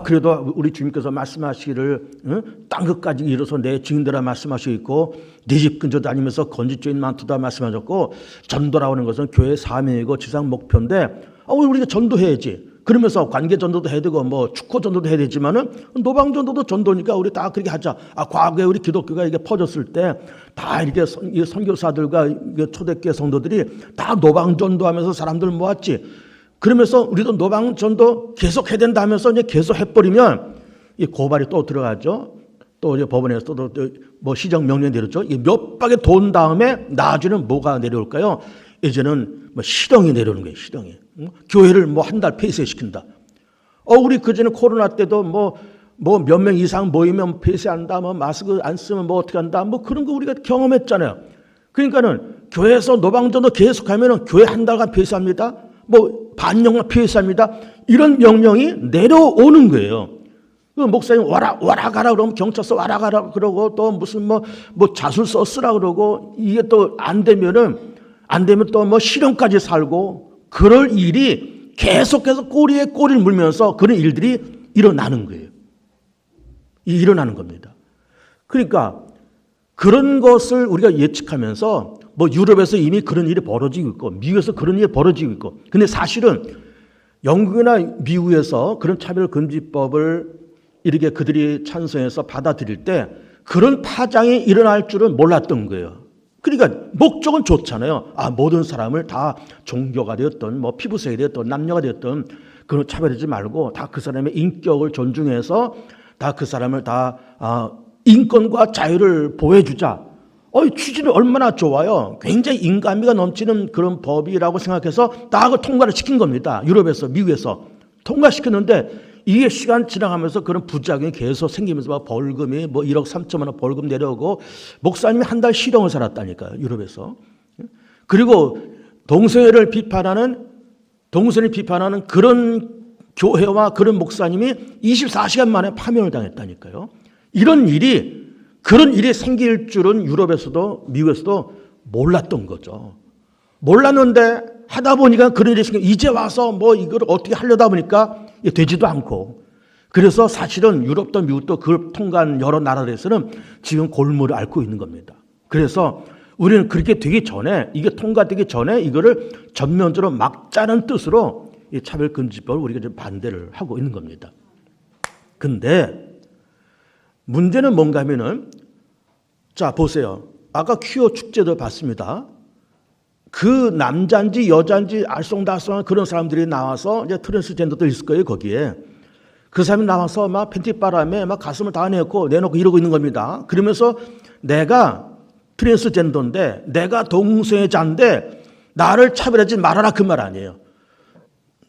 그래도 우리 주님께서 말씀하시기를 땅 끝까지 이뤄서 내 증인들아 말씀하시고 있고 네 집 근처 다니면서 건지죄인 많도다 말씀하셨고 전도라고 하는 것은 교회의 사명이고 지상 목표인데 우리가 전도해야지. 그러면서 관계 전도도 해야 되고 뭐 축구 전도도 해야 되지만은 노방 전도도 전도니까 우리 다 그렇게 하자. 과거에 우리 기독교가 이게 퍼졌을 때 다 이렇게 선교사들과 초대교회 성도들이 다 노방 전도하면서 사람들 모았지. 그러면서 우리도 노방 전도 계속 해야 된다 하면서 이제 계속 해버리면 이 고발이 또 들어가죠. 또 이제 법원에서 또 뭐 시정 명령 내렸죠. 몇 박에 돈 다음에 나중에는 뭐가 내려올까요? 이제는 뭐 실형이 내려오는 거예요. 실형이. 교회를 뭐 한 달 폐쇄시킨다. 우리 그전에 코로나 때도 뭐 몇 명 이상 모이면 폐쇄한다. 뭐 마스크 안 쓰면 뭐 어떻게 한다. 뭐 그런 거 우리가 경험했잖아요. 그러니까는 교회에서 노방전도 계속하면은 교회 한 달간 폐쇄합니다. 뭐 반년간 폐쇄합니다. 이런 명령이 내려오는 거예요. 그 목사님 와라 가라 그러면 경찰서 와라 가라 그러고 또 무슨 뭐 자술서 쓰라 그러고 이게 또 안 되면 또 뭐 실형까지 살고 그럴 일이 계속해서 꼬리에 꼬리를 물면서 그런 일들이 일어나는 거예요. 일어나는 겁니다. 그러니까 그런 것을 우리가 예측하면서 뭐 유럽에서 이미 그런 일이 벌어지고 있고 미국에서 그런 일이 벌어지고 있고 근데 사실은 영국이나 미국에서 그런 차별금지법을 이렇게 그들이 찬성해서 받아들일 때 그런 파장이 일어날 줄은 몰랐던 거예요. 그러니까 목적은 좋잖아요. 모든 사람을 다 종교가 되었던 뭐 피부색이 되었던 남녀가 되었던 그런 차별하지 말고 다 그 사람의 인격을 존중해서 다 그 사람을 다 인권과 자유를 보호해주자. 취지는 얼마나 좋아요. 굉장히 인간미가 넘치는 그런 법이라고 생각해서 다 그 통과를 시킨 겁니다. 유럽에서 미국에서 통과시켰는데 이게 시간 지나가면서 그런 부작용이 계속 생기면서 막 벌금이 뭐 1억 3천만 원 벌금 내려오고 목사님이 한 달 실형을 살았다니까요. 유럽에서. 그리고 동성애를 비판하는 그런 교회와 그런 목사님이 24시간 만에 파면을 당했다니까요. 그런 일이 생길 줄은 유럽에서도 미국에서도 몰랐던 거죠. 몰랐는데 하다 보니까 그런 일이 생겨 이제 와서 뭐 이걸 어떻게 하려다 보니까 되지도 않고 그래서 사실은 유럽도 미국도 그걸 통과한 여러 나라에서는 지금 골물을 앓고 있는 겁니다. 그래서 우리는 그렇게 되기 전에 이게 통과되기 전에 이거를 전면적으로 막자는 뜻으로 이 차별금지법을 우리가 좀 반대를 하고 있는 겁니다. 근데 문제는 뭔가 하면은 자 보세요. 아까 퀴어 축제도 봤습니다. 그 남자인지 여자인지 알쏭달쏭한 그런 사람들이 나와서 이제 트랜스젠더도 있을 거예요 거기에. 그 사람이 나와서 막 팬티바람에 막 가슴을 다 내놓고 이러고 있는 겁니다. 그러면서 내가 트랜스젠더인데 내가 동성애자인데 나를 차별하지 말아라 그 말 아니에요.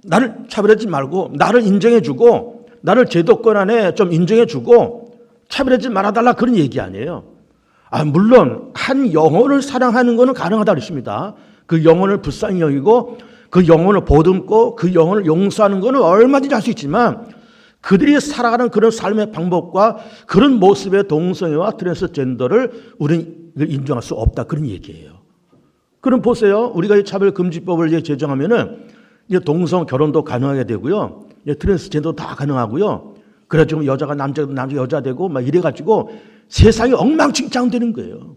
나를 차별하지 말고 나를 인정해주고 나를 제도권 안에 좀 인정해주고 차별하지 말아달라 그런 얘기 아니에요. 물론 한 영혼을 사랑하는 것은 가능하다 그랬습니다. 그 영혼을 불쌍히 여기고 그 영혼을 보듬고 그 영혼을 용서하는 것은 얼마든지 할 수 있지만 그들이 살아가는 그런 삶의 방법과 그런 모습의 동성애와 트랜스젠더를 우리는 인정할 수 없다 그런 얘기예요. 그럼 보세요. 우리가 이 차별금지법을 이제 제정하면은 이제 동성 결혼도 가능하게 되고요. 트랜스젠더도 다 가능하고요. 그래가지고 여자가 남자 여자 되고 막 이래가지고 세상이 엉망진창 되는 거예요.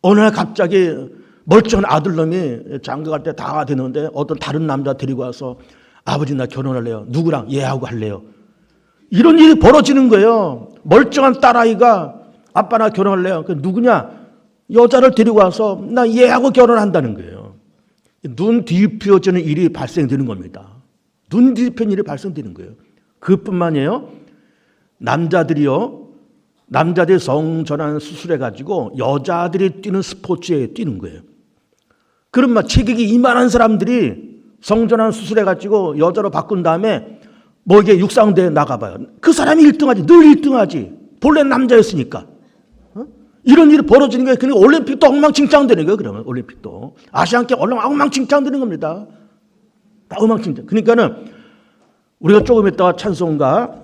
어느 날 갑자기 멀쩡한 아들놈이 장가 갈 때 다 되는데 어떤 다른 남자 데리고 와서 아버지 나 결혼할래요. 누구랑? 얘하고 할래요. 이런 일이 벌어지는 거예요. 멀쩡한 딸아이가 아빠 나 결혼할래요. 그 누구냐? 여자를 데리고 와서 나 얘하고 결혼한다는 거예요. 눈 뒤집혀지는 일이 발생되는 겁니다. 눈 뒤집히는 일이 발생되는 거예요. 그뿐만이에요. 남자들이 성전환 수술해가지고 여자들이 뛰는 스포츠에 뛰는 거예요. 그럼 막 체격이 이만한 사람들이 성전환 수술해가지고 여자로 바꾼 다음에 뭐 이게 육상대에 나가봐요. 그 사람이 1등하지. 늘 1등하지. 본래 남자였으니까. 이런 일이 벌어지는 거예요. 그러니까 올림픽도 엉망진창되는 거예요. 그러면 올림픽도. 아시안게임 엉망진창되는 겁니다. 다 엉망진창. 그러니까는 우리가 조금 있다가 찬송가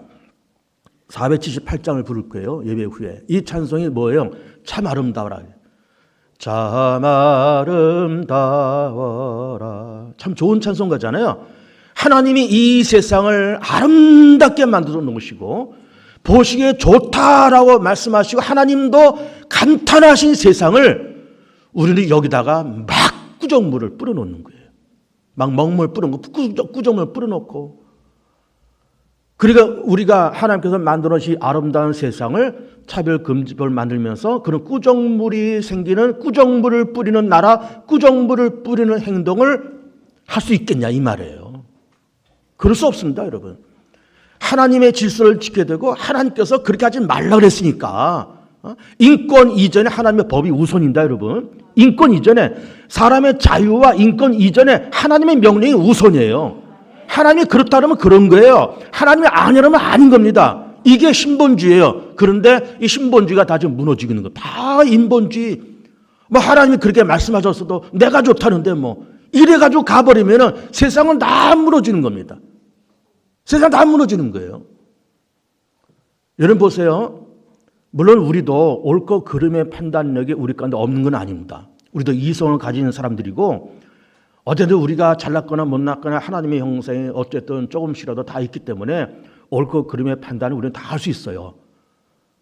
478장을 부를 거예요. 예배 후에. 이 찬송이 뭐예요? 참 아름다워라. 참 아름다워라. 참 좋은 찬송가잖아요. 하나님이 이 세상을 아름답게 만들어 놓으시고 보시기에 좋다라고 말씀하시고 하나님도 감탄하신 세상을 우리는 여기다가 막 꾸정물을 뿌려놓는 거예요. 막 먹물 뿌려놓고 꾸정물 뿌려놓고 그러니까 우리가 하나님께서 만들어주신 아름다운 세상을 차별금지법을 만들면서 그런 꾸정물이 생기는 꾸정물을 뿌리는 나라, 꾸정물을 뿌리는 행동을 할 수 있겠냐 이 말이에요. 그럴 수 없습니다, 여러분. 하나님의 질서를 지켜야 되고 하나님께서 그렇게 하지 말라 그랬으니까 인권 이전에 하나님의 법이 우선입니다, 여러분. 인권 이전에 사람의 자유와 인권 이전에 하나님의 명령이 우선이에요. 하나님이 그렇다 그러면 그런 거예요. 하나님이 아니라면 아닌 겁니다. 이게 신본주의예요. 그런데 이 신본주의가 다 지금 무너지고 있는 거예요. 다 인본주의. 뭐 하나님이 그렇게 말씀하셨어도 내가 좋다는데 뭐 이래가지고 가버리면은 세상은 다 무너지는 겁니다. 세상 다 무너지는 거예요. 여러분 보세요. 물론 우리도 옳고 그름의 판단력이 우리 가운데 없는 건 아닙니다. 우리도 이성을 가지는 사람들이고 어쨌든 우리가 잘났거나 못났거나 하나님의 형상이 어쨌든 조금씩이라도 다 있기 때문에 옳고 그름의 판단을 우리는 다 할 수 있어요.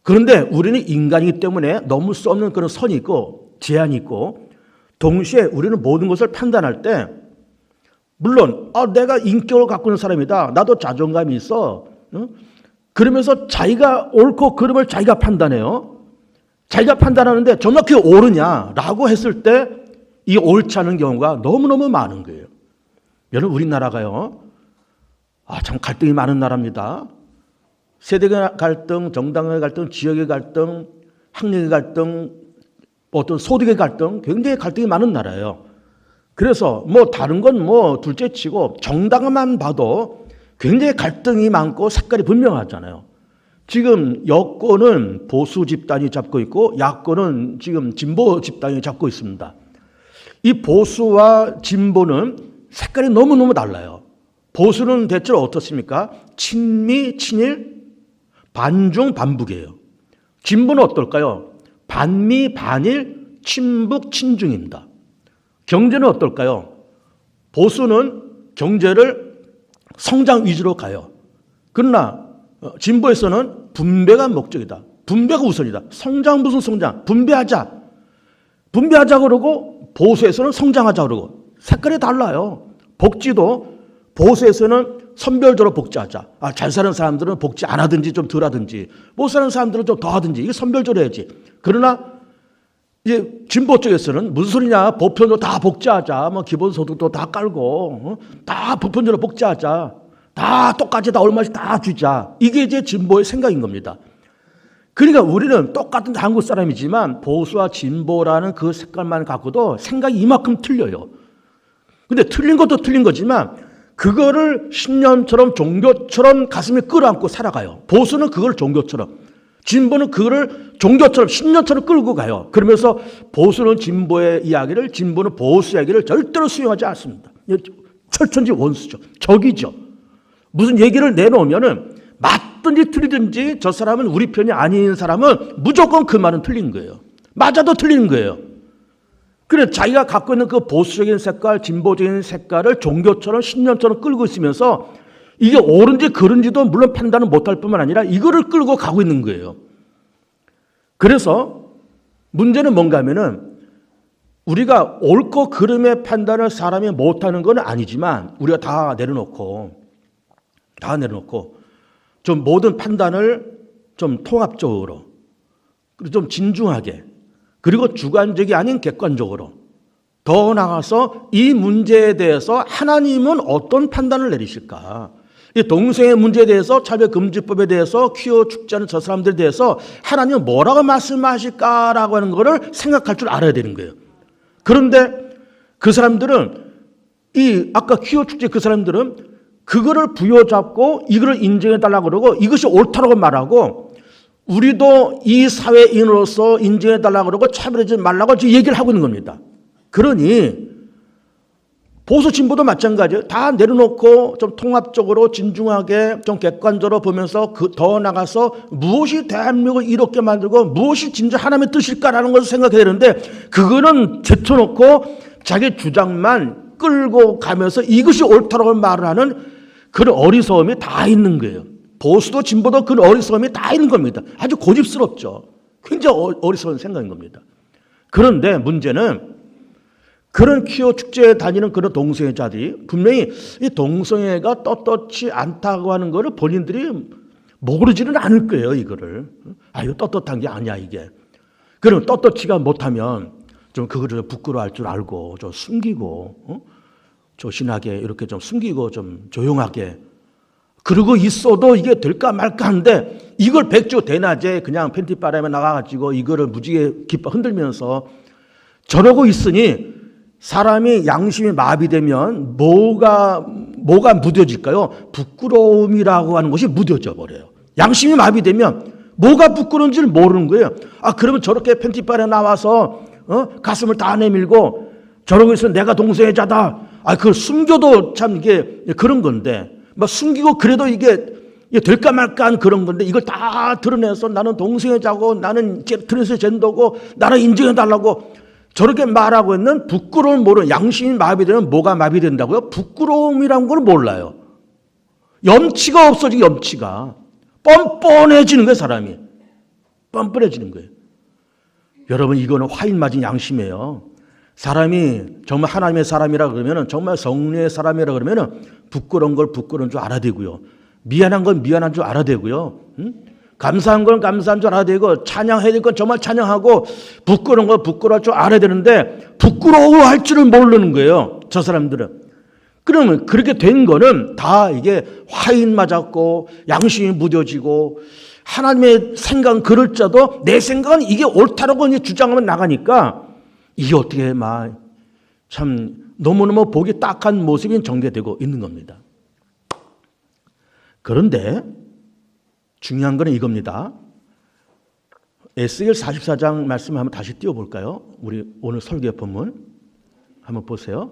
그런데 우리는 인간이기 때문에 넘을 수 없는 그런 선이 있고 제한이 있고 동시에 우리는 모든 것을 판단할 때 물론 내가 인격을 갖고 있는 사람이다. 나도 자존감이 있어. 그러면서 자기가 옳고 그름을 자기가 판단해요. 자기가 판단하는데 정말 그게 옳으냐라고 했을 때 이 옳지 않은 경우가 너무너무 많은 거예요. 여러분 우리나라가요. 참 갈등이 많은 나라입니다. 세대의 갈등, 정당의 갈등, 지역의 갈등, 학력의 갈등, 어떤 소득의 갈등, 굉장히 갈등이 많은 나라예요. 그래서 뭐 다른 건 뭐 둘째치고 정당만 봐도 굉장히 갈등이 많고 색깔이 분명하잖아요. 지금 여권은 보수 집단이 잡고 있고 야권은 지금 진보 집단이 잡고 있습니다. 이 보수와 진보는 색깔이 너무너무 달라요. 보수는 대체로 어떻습니까? 친미, 친일, 반중, 반북이에요. 진보는 어떨까요? 반미, 반일, 친북, 친중입니다. 경제는 어떨까요? 보수는 경제를 성장 위주로 가요. 그러나 진보에서는 분배가 목적이다. 분배가 우선이다. 성장 무슨 성장? 분배하자. 분배하자 그러고 보수에서는 성장하자 그러고 색깔이 달라요. 복지도 보수에서는 선별적으로 복지하자. 잘 사는 사람들은 복지 안 하든지 좀 덜 하든지 못 사는 사람들은 좀 더 하든지 이게 선별적으로 해야지. 그러나 이제 진보 쪽에서는 무슨 소리냐 보편적으로 다 복지하자. 뭐 기본소득도 다 깔고 다 보편적으로 복지하자. 다 똑같이 다 얼마씩 다 주자. 이게 이제 진보의 생각인 겁니다. 그러니까 우리는 똑같은 한국 사람이지만 보수와 진보라는 그 색깔만 갖고도 생각이 이만큼 틀려요. 근데 틀린 것도 틀린 거지만 그거를 신념처럼 종교처럼 가슴에 끌어안고 살아가요. 보수는 그걸 종교처럼, 진보는 그거를 종교처럼 신념처럼 끌고 가요. 그러면서 보수는 진보의 이야기를, 진보는 보수 이야기를 절대로 수용하지 않습니다. 철천지 원수죠. 적이죠. 무슨 얘기를 내놓으면은 맞든지 틀리든지 저 사람은 우리 편이 아닌 사람은 무조건 그 말은 틀린 거예요. 맞아도 틀린 거예요. 그래 자기가 갖고 있는 그 보수적인 색깔, 진보적인 색깔을 종교처럼 신념처럼 끌고 있으면서 이게 옳은지 그른지도 물론 판단을 못할 뿐만 아니라 이거를 끌고 가고 있는 거예요. 그래서 문제는 뭔가 하면은 우리가 옳고 그름의 판단을 사람이 못하는 건 아니지만 우리가 다 내려놓고 좀 모든 판단을 좀 통합적으로 그리고 좀 진중하게 그리고 주관적이 아닌 객관적으로 더 나아가서 이 문제에 대해서 하나님은 어떤 판단을 내리실까? 이 동성애 문제에 대해서 차별금지법에 대해서 퀴어 축제하는 저 사람들에 대해서 하나님은 뭐라고 말씀하실까라고 하는 것을 생각할 줄 알아야 되는 거예요. 그런데 그 사람들은 아까 퀴어 축제 그 사람들은 그거를 부여잡고 이거를 인정해 달라고 그러고 이것이 옳다고 말하고 우리도 이 사회인으로서 인정해 달라고 그러고 차별하지 말라고 지금 얘기를 하고 있는 겁니다. 그러니 보수 진보도 마찬가지예요. 다 내려놓고 좀 통합적으로 진중하게 좀 객관적으로 보면서 더 나가서 무엇이 대한민국을 이롭게 만들고 무엇이 진짜 하나님의 뜻일까라는 것을 생각해야 되는데 그거는 제쳐놓고 자기 주장만 끌고 가면서 이것이 옳다고 말을 하는 그런 어리석음이 다 있는 거예요. 보수도 진보도 그런 어리석음이 다 있는 겁니다. 아주 고집스럽죠. 굉장히 어리석은 생각인 겁니다. 그런데 문제는 그런 퀴어 축제에 다니는 그런 동성애자들이 분명히 이 동성애가 떳떳지 않다고 하는 것을 본인들이 모르지는 않을 거예요, 이거를. 이거 떳떳한 게 아니야, 이게. 그럼 떳떳지가 못하면 좀 그거를 부끄러워할 줄 알고 좀 숨기고, 조신하게 이렇게 좀 숨기고 좀 조용하게 그러고 있어도 이게 될까 말까 하는데 이걸 백주 대낮에 그냥 팬티바람에 나가가지고 이거를 무지개 깃발 흔들면서 저러고 있으니 사람이 양심이 마비되면 뭐가 무뎌질까요? 부끄러움이라고 하는 것이 무뎌져 버려요. 양심이 마비되면 뭐가 부끄러운지를 모르는 거예요. 그러면 저렇게 팬티바람에 나와서 가슴을 다 내밀고 저러고 있으면 내가 동성애자다. 그걸 숨겨도 참 이게 그런 건데 막 숨기고 그래도 이게 될까 말까 한 그런 건데 이걸 다 드러내서 나는 동성애자고 나는 트랜스젠더고 나는 인정해달라고 저렇게 말하고 있는 부끄러움 모르는 양심이 마비되면 뭐가 마비된다고요? 부끄러움이란 걸 몰라요. 염치가 없어지고 염치가 뻔뻔해지는 거예요. 사람이 뻔뻔해지는 거예요. 여러분 이거는 화인 맞은 양심이에요. 사람이 정말 하나님의 사람이라 그러면 정말 성령의 사람이라 그러면 부끄러운 걸 부끄러운 줄 알아야 되고요. 미안한 건 미안한 줄 알아야 되고요. 감사한 건 감사한 줄 알아야 되고 찬양해야 될 건 정말 찬양하고 부끄러운 건 부끄러울 줄 알아야 되는데 부끄러워할 줄을 모르는 거예요. 저 사람들은. 그러면 그렇게 된 거는 다 이게 화인 맞았고 양심이 무뎌지고 하나님의 생각은 그럴 자도 내 생각은 이게 옳다라고 주장하면 나가니까 이게 어떻게 참 너무너무 보기 딱한 모습이 전개되고 있는 겁니다. 그런데 중요한 건 이겁니다. 에스겔 44장 말씀 한번 다시 띄워볼까요? 우리 오늘 설교 본문 한번 보세요.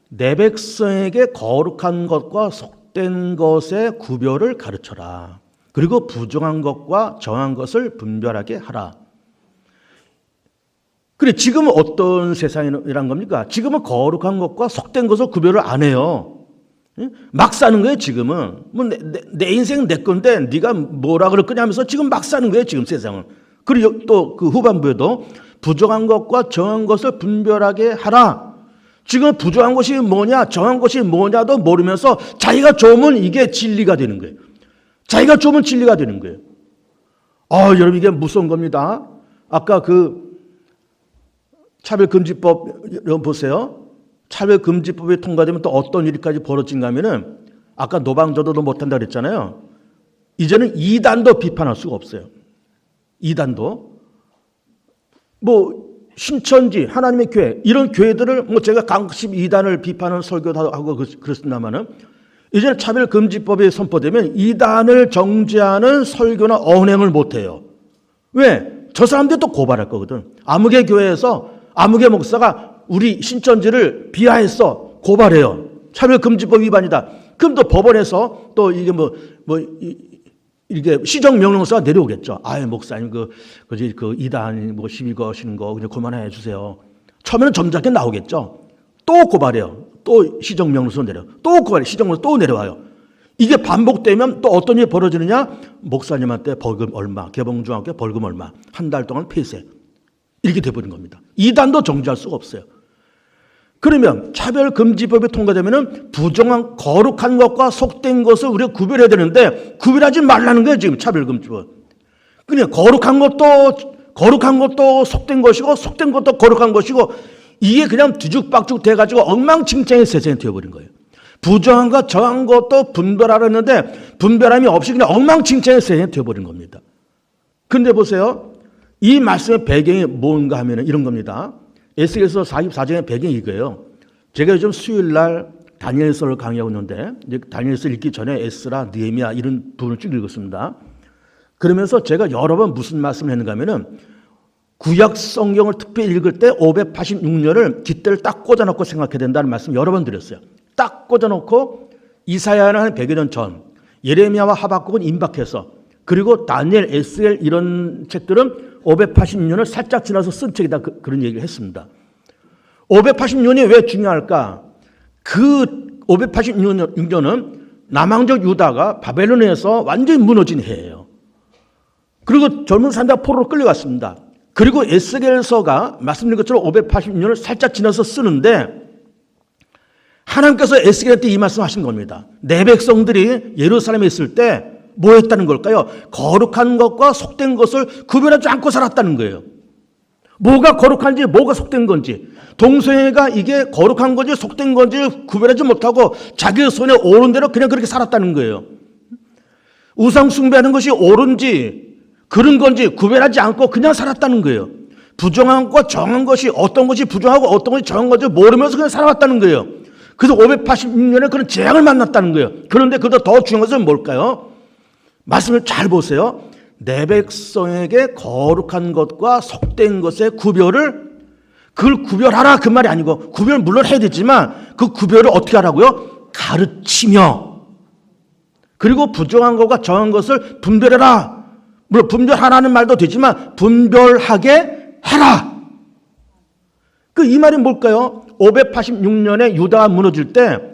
내 백성에게 거룩한 것과 속된 것의 구별을 가르쳐라. 그리고 부정한 것과 정한 것을 분별하게 하라. 그래 지금은 어떤 세상이란 겁니까? 지금은 거룩한 것과 속된 것을 구별을 안 해요. 막 사는 거예요 지금은. 내 인생은 내 건데 네가 뭐라 그럴 거냐 하면서 지금 막 사는 거예요 지금 세상은. 그리고 또 그 후반부에도 부정한 것과 정한 것을 분별하게 하라. 지금 부정한 것이 뭐냐 정한 것이 뭐냐도 모르면서 자기가 좋으면 이게 진리가 되는 거예요. 자기가 좋으면 진리가 되는 거예요. 여러분 이게 무서운 겁니다. 아까 그 차별금지법 여러분 보세요. 차별금지법이 통과되면 또 어떤 일까지 벌어진가 하면은 아까 노방조도도 못한다 그랬잖아요. 이제는 이단도 비판할 수가 없어요. 이단도. 신천지, 하나님의 교회, 이런 교회들을 제가 강식 이단을 비판하는 설교도 하고 그랬습니다만은 이제는 차별금지법이 선포되면 이단을 정죄하는 설교나 언행을 못해요. 왜? 저 사람들이 또 고발할 거거든. 아무개 교회에서 아무개 목사가 우리 신천지를 비하해서 고발해요. 차별금지법 위반이다. 그럼 또 법원에서 또 이게 이게 시정명령서가 내려오겠죠. 목사님 그 이단 시비 거시는 거 그냥 그만해 주세요. 처음에는 점잖게 나오겠죠. 또 고발해요. 또 시정명령서 내려. 또 고발해. 시정명령서 또 내려와요. 이게 반복되면 또 어떤 일이 벌어지느냐? 목사님한테 벌금 얼마, 개봉중학교 벌금 얼마, 한 달 동안 폐쇄. 이렇게 돼버린 겁니다. 이단도 정지할 수가 없어요. 그러면 차별금지법이 통과되면 부정한 거룩한 것과 속된 것을 우리가 구별해야 되는데 구별하지 말라는 거예요. 지금 차별금지법. 그냥 거룩한 것도 속된 것이고 속된 것도 거룩한 것이고 이게 그냥 뒤죽박죽 돼가지고 엉망진창의 세상이 되어버린 거예요. 부정한과 정한 것도 분별하려는데 분별함이 없이 그냥 엉망진창의 세상이 되어버린 겁니다. 근데 보세요. 이 말씀의 배경이 뭔가 하면 이런 겁니다. 에스겔서 44장의 배경이 이거예요. 제가 요즘 수요일 날 다니엘서를 강의하고 있는데 다니엘서 읽기 전에 에스라, 느헤미야 이런 부분을 쭉 읽었습니다. 그러면서 제가 여러 번 무슨 말씀을 했는가 하면은 구약 성경을 특별히 읽을 때 586년을 깃대를 딱 꽂아놓고 생각해야 된다는 말씀 여러 번 드렸어요. 딱 꽂아놓고 이사야는 한 100여 년 전, 예레미야와 하박국은 임박해서 그리고 다니엘, 에스겔 이런 책들은 580년을 살짝 지나서 쓴 책이다. 그런 얘기를 했습니다. 580년이 왜 중요할까? 그 586년은 남왕적 유다가 바벨론에서 완전히 무너진 해예요. 그리고 젊은 사람들이 포로로 끌려갔습니다. 그리고 에스겔서가 말씀드린 것처럼 580년을 살짝 지나서 쓰는데 하나님께서 에스겔한테 이 말씀하신 겁니다. 내 백성들이 예루살렘에 있을 때 뭐 했다는 걸까요? 거룩한 것과 속된 것을 구별하지 않고 살았다는 거예요. 뭐가 거룩한지 뭐가 속된 건지 동성애가 이게 거룩한 건지 속된 건지 구별하지 못하고 자기 손에 오른 대로 그냥 그렇게 살았다는 거예요. 우상 숭배하는 것이 옳은지 그런 건지 구별하지 않고 그냥 살았다는 거예요. 부정한 것과 정한 것이 어떤 것이 부정하고 어떤 것이 정한 것을 모르면서 그냥 살아왔다는 거예요. 그래서 586년에 그런 재앙을 만났다는 거예요. 그런데 그보다 더 중요한 것은 뭘까요? 말씀을 잘 보세요. 내 백성에게 거룩한 것과 속된 것의 구별을 그걸 구별하라 그 말이 아니고 구별 물론 해야 되지만 그 구별을 어떻게 하라고요? 가르치며 그리고 부정한 것과 정한 것을 분별해라. 물론 분별하라는 말도 되지만 분별하게 해라. 그 이 말이 뭘까요? 586년에 유다가 무너질 때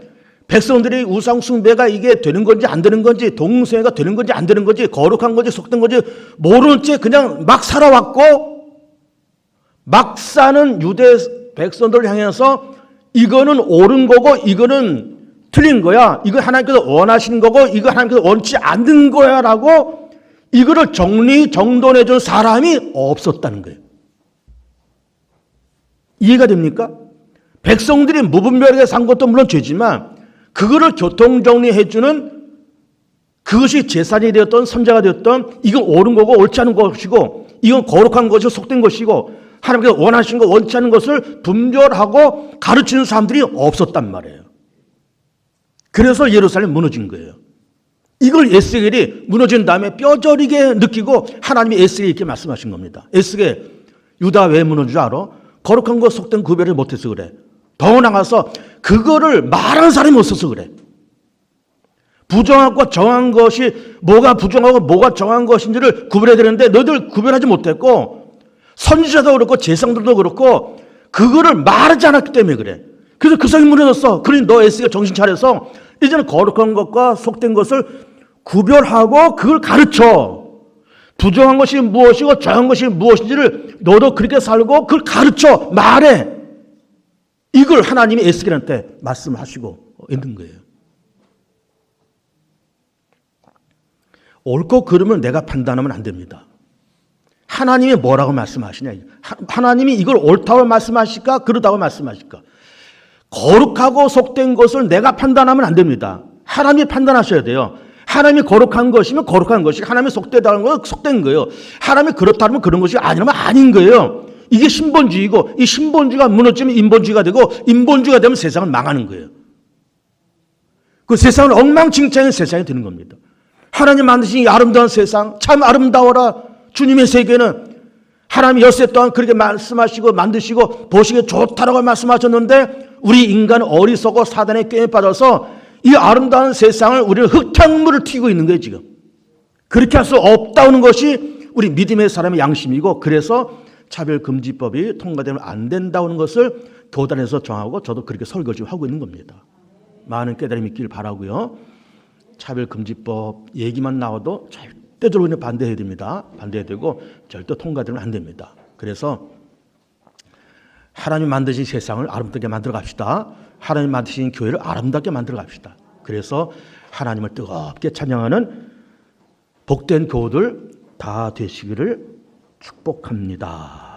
백성들이 우상 숭배가 이게 되는 건지 안 되는 건지 동성애가 되는 건지 안 되는 건지 거룩한 건지 속된 건지 모르는 채 그냥 막 살아왔고 막 사는 유대 백성들을 향해서 이거는 옳은 거고 이거는 틀린 거야. 이거 하나님께서 원하시는 거고 이거 하나님께서 원치 않는 거야 라고 이거를 정리정돈해 준 사람이 없었다는 거예요. 이해가 됩니까? 백성들이 무분별하게 산 것도 물론 죄지만 그거를 교통정리해주는 그것이 재산이 되었던 선자가 되었던 이건 옳은 거고 옳지 않은 것이고 이건 거룩한 것이고 속된 것이고 하나님께서 원하시는 것 원치 않은 것을 분별하고 가르치는 사람들이 없었단 말이에요. 그래서 예루살렘이 무너진 거예요. 이걸 에스겔이 무너진 다음에 뼈저리게 느끼고 하나님이 에스겔에 이렇게 말씀하신 겁니다. 에스겔 유다 왜 무너진 줄 알아? 거룩한 것 속된 구별을 못해서 그래. 더 나가서 그거를 말하는 사람이 없어서 그래. 부정하고 정한 것이 뭐가 부정하고 뭐가 정한 것인지를 구별해야 되는데 너희들 구별하지 못했고 선지자도 그렇고 제사장들도 그렇고 그거를 말하지 않았기 때문에 그래. 그래서 그 성이 무너졌어. 그러니 너 에스겔 정신 차려서 이제는 거룩한 것과 속된 것을 구별하고 그걸 가르쳐. 부정한 것이 무엇이고 정한 것이 무엇인지를 너도 그렇게 살고 그걸 가르쳐 말해. 이걸 하나님이 에스겔한테 말씀하시고 있는 거예요. 옳고 그름을 내가 판단하면 안 됩니다. 하나님이 뭐라고 말씀하시냐. 하나님이 이걸 옳다고 말씀하실까 그러다고 말씀하실까. 거룩하고 속된 것을 내가 판단하면 안 됩니다. 하나님이 판단하셔야 돼요. 하나님이 거룩한 것이면 거룩한 것이고 하나님이 속되다는 건 속된 거예요. 하나님이 그렇다면 그런 것이 아니라면 아닌 거예요. 이게 신본주의고 이 신본주의가 무너지면 인본주의가 되고 인본주의가 되면 세상은 망하는 거예요. 그 세상은 엉망진창의 세상이 되는 겁니다. 하나님 만드신 이 아름다운 세상 참 아름다워라. 주님의 세계는 하나님이 엿새 동안 그렇게 말씀하시고 만드시고 보시기에 좋다라고 말씀하셨는데 우리 인간은 어리석어 사단의 꾀에 빠져서 이 아름다운 세상을 우리는 흙탕물을 튀고 있는 거예요 지금. 그렇게 할 수 없다는 것이 우리 믿음의 사람의 양심이고 그래서 차별금지법이 통과되면 안 된다는 것을 교단에서 정하고 저도 그렇게 설교하고 있는 겁니다. 많은 깨달음이 있길 바라고요. 차별금지법 얘기만 나와도 절대적으로 반대해야 됩니다. 반대해야 되고 절대 통과되면 안 됩니다. 그래서 하나님 만드신 세상을 아름답게 만들어 갑시다. 하나님 만드신 교회를 아름답게 만들어 갑시다. 그래서 하나님을 뜨겁게 찬양하는 복된 교우들 다 되시기를 축복합니다.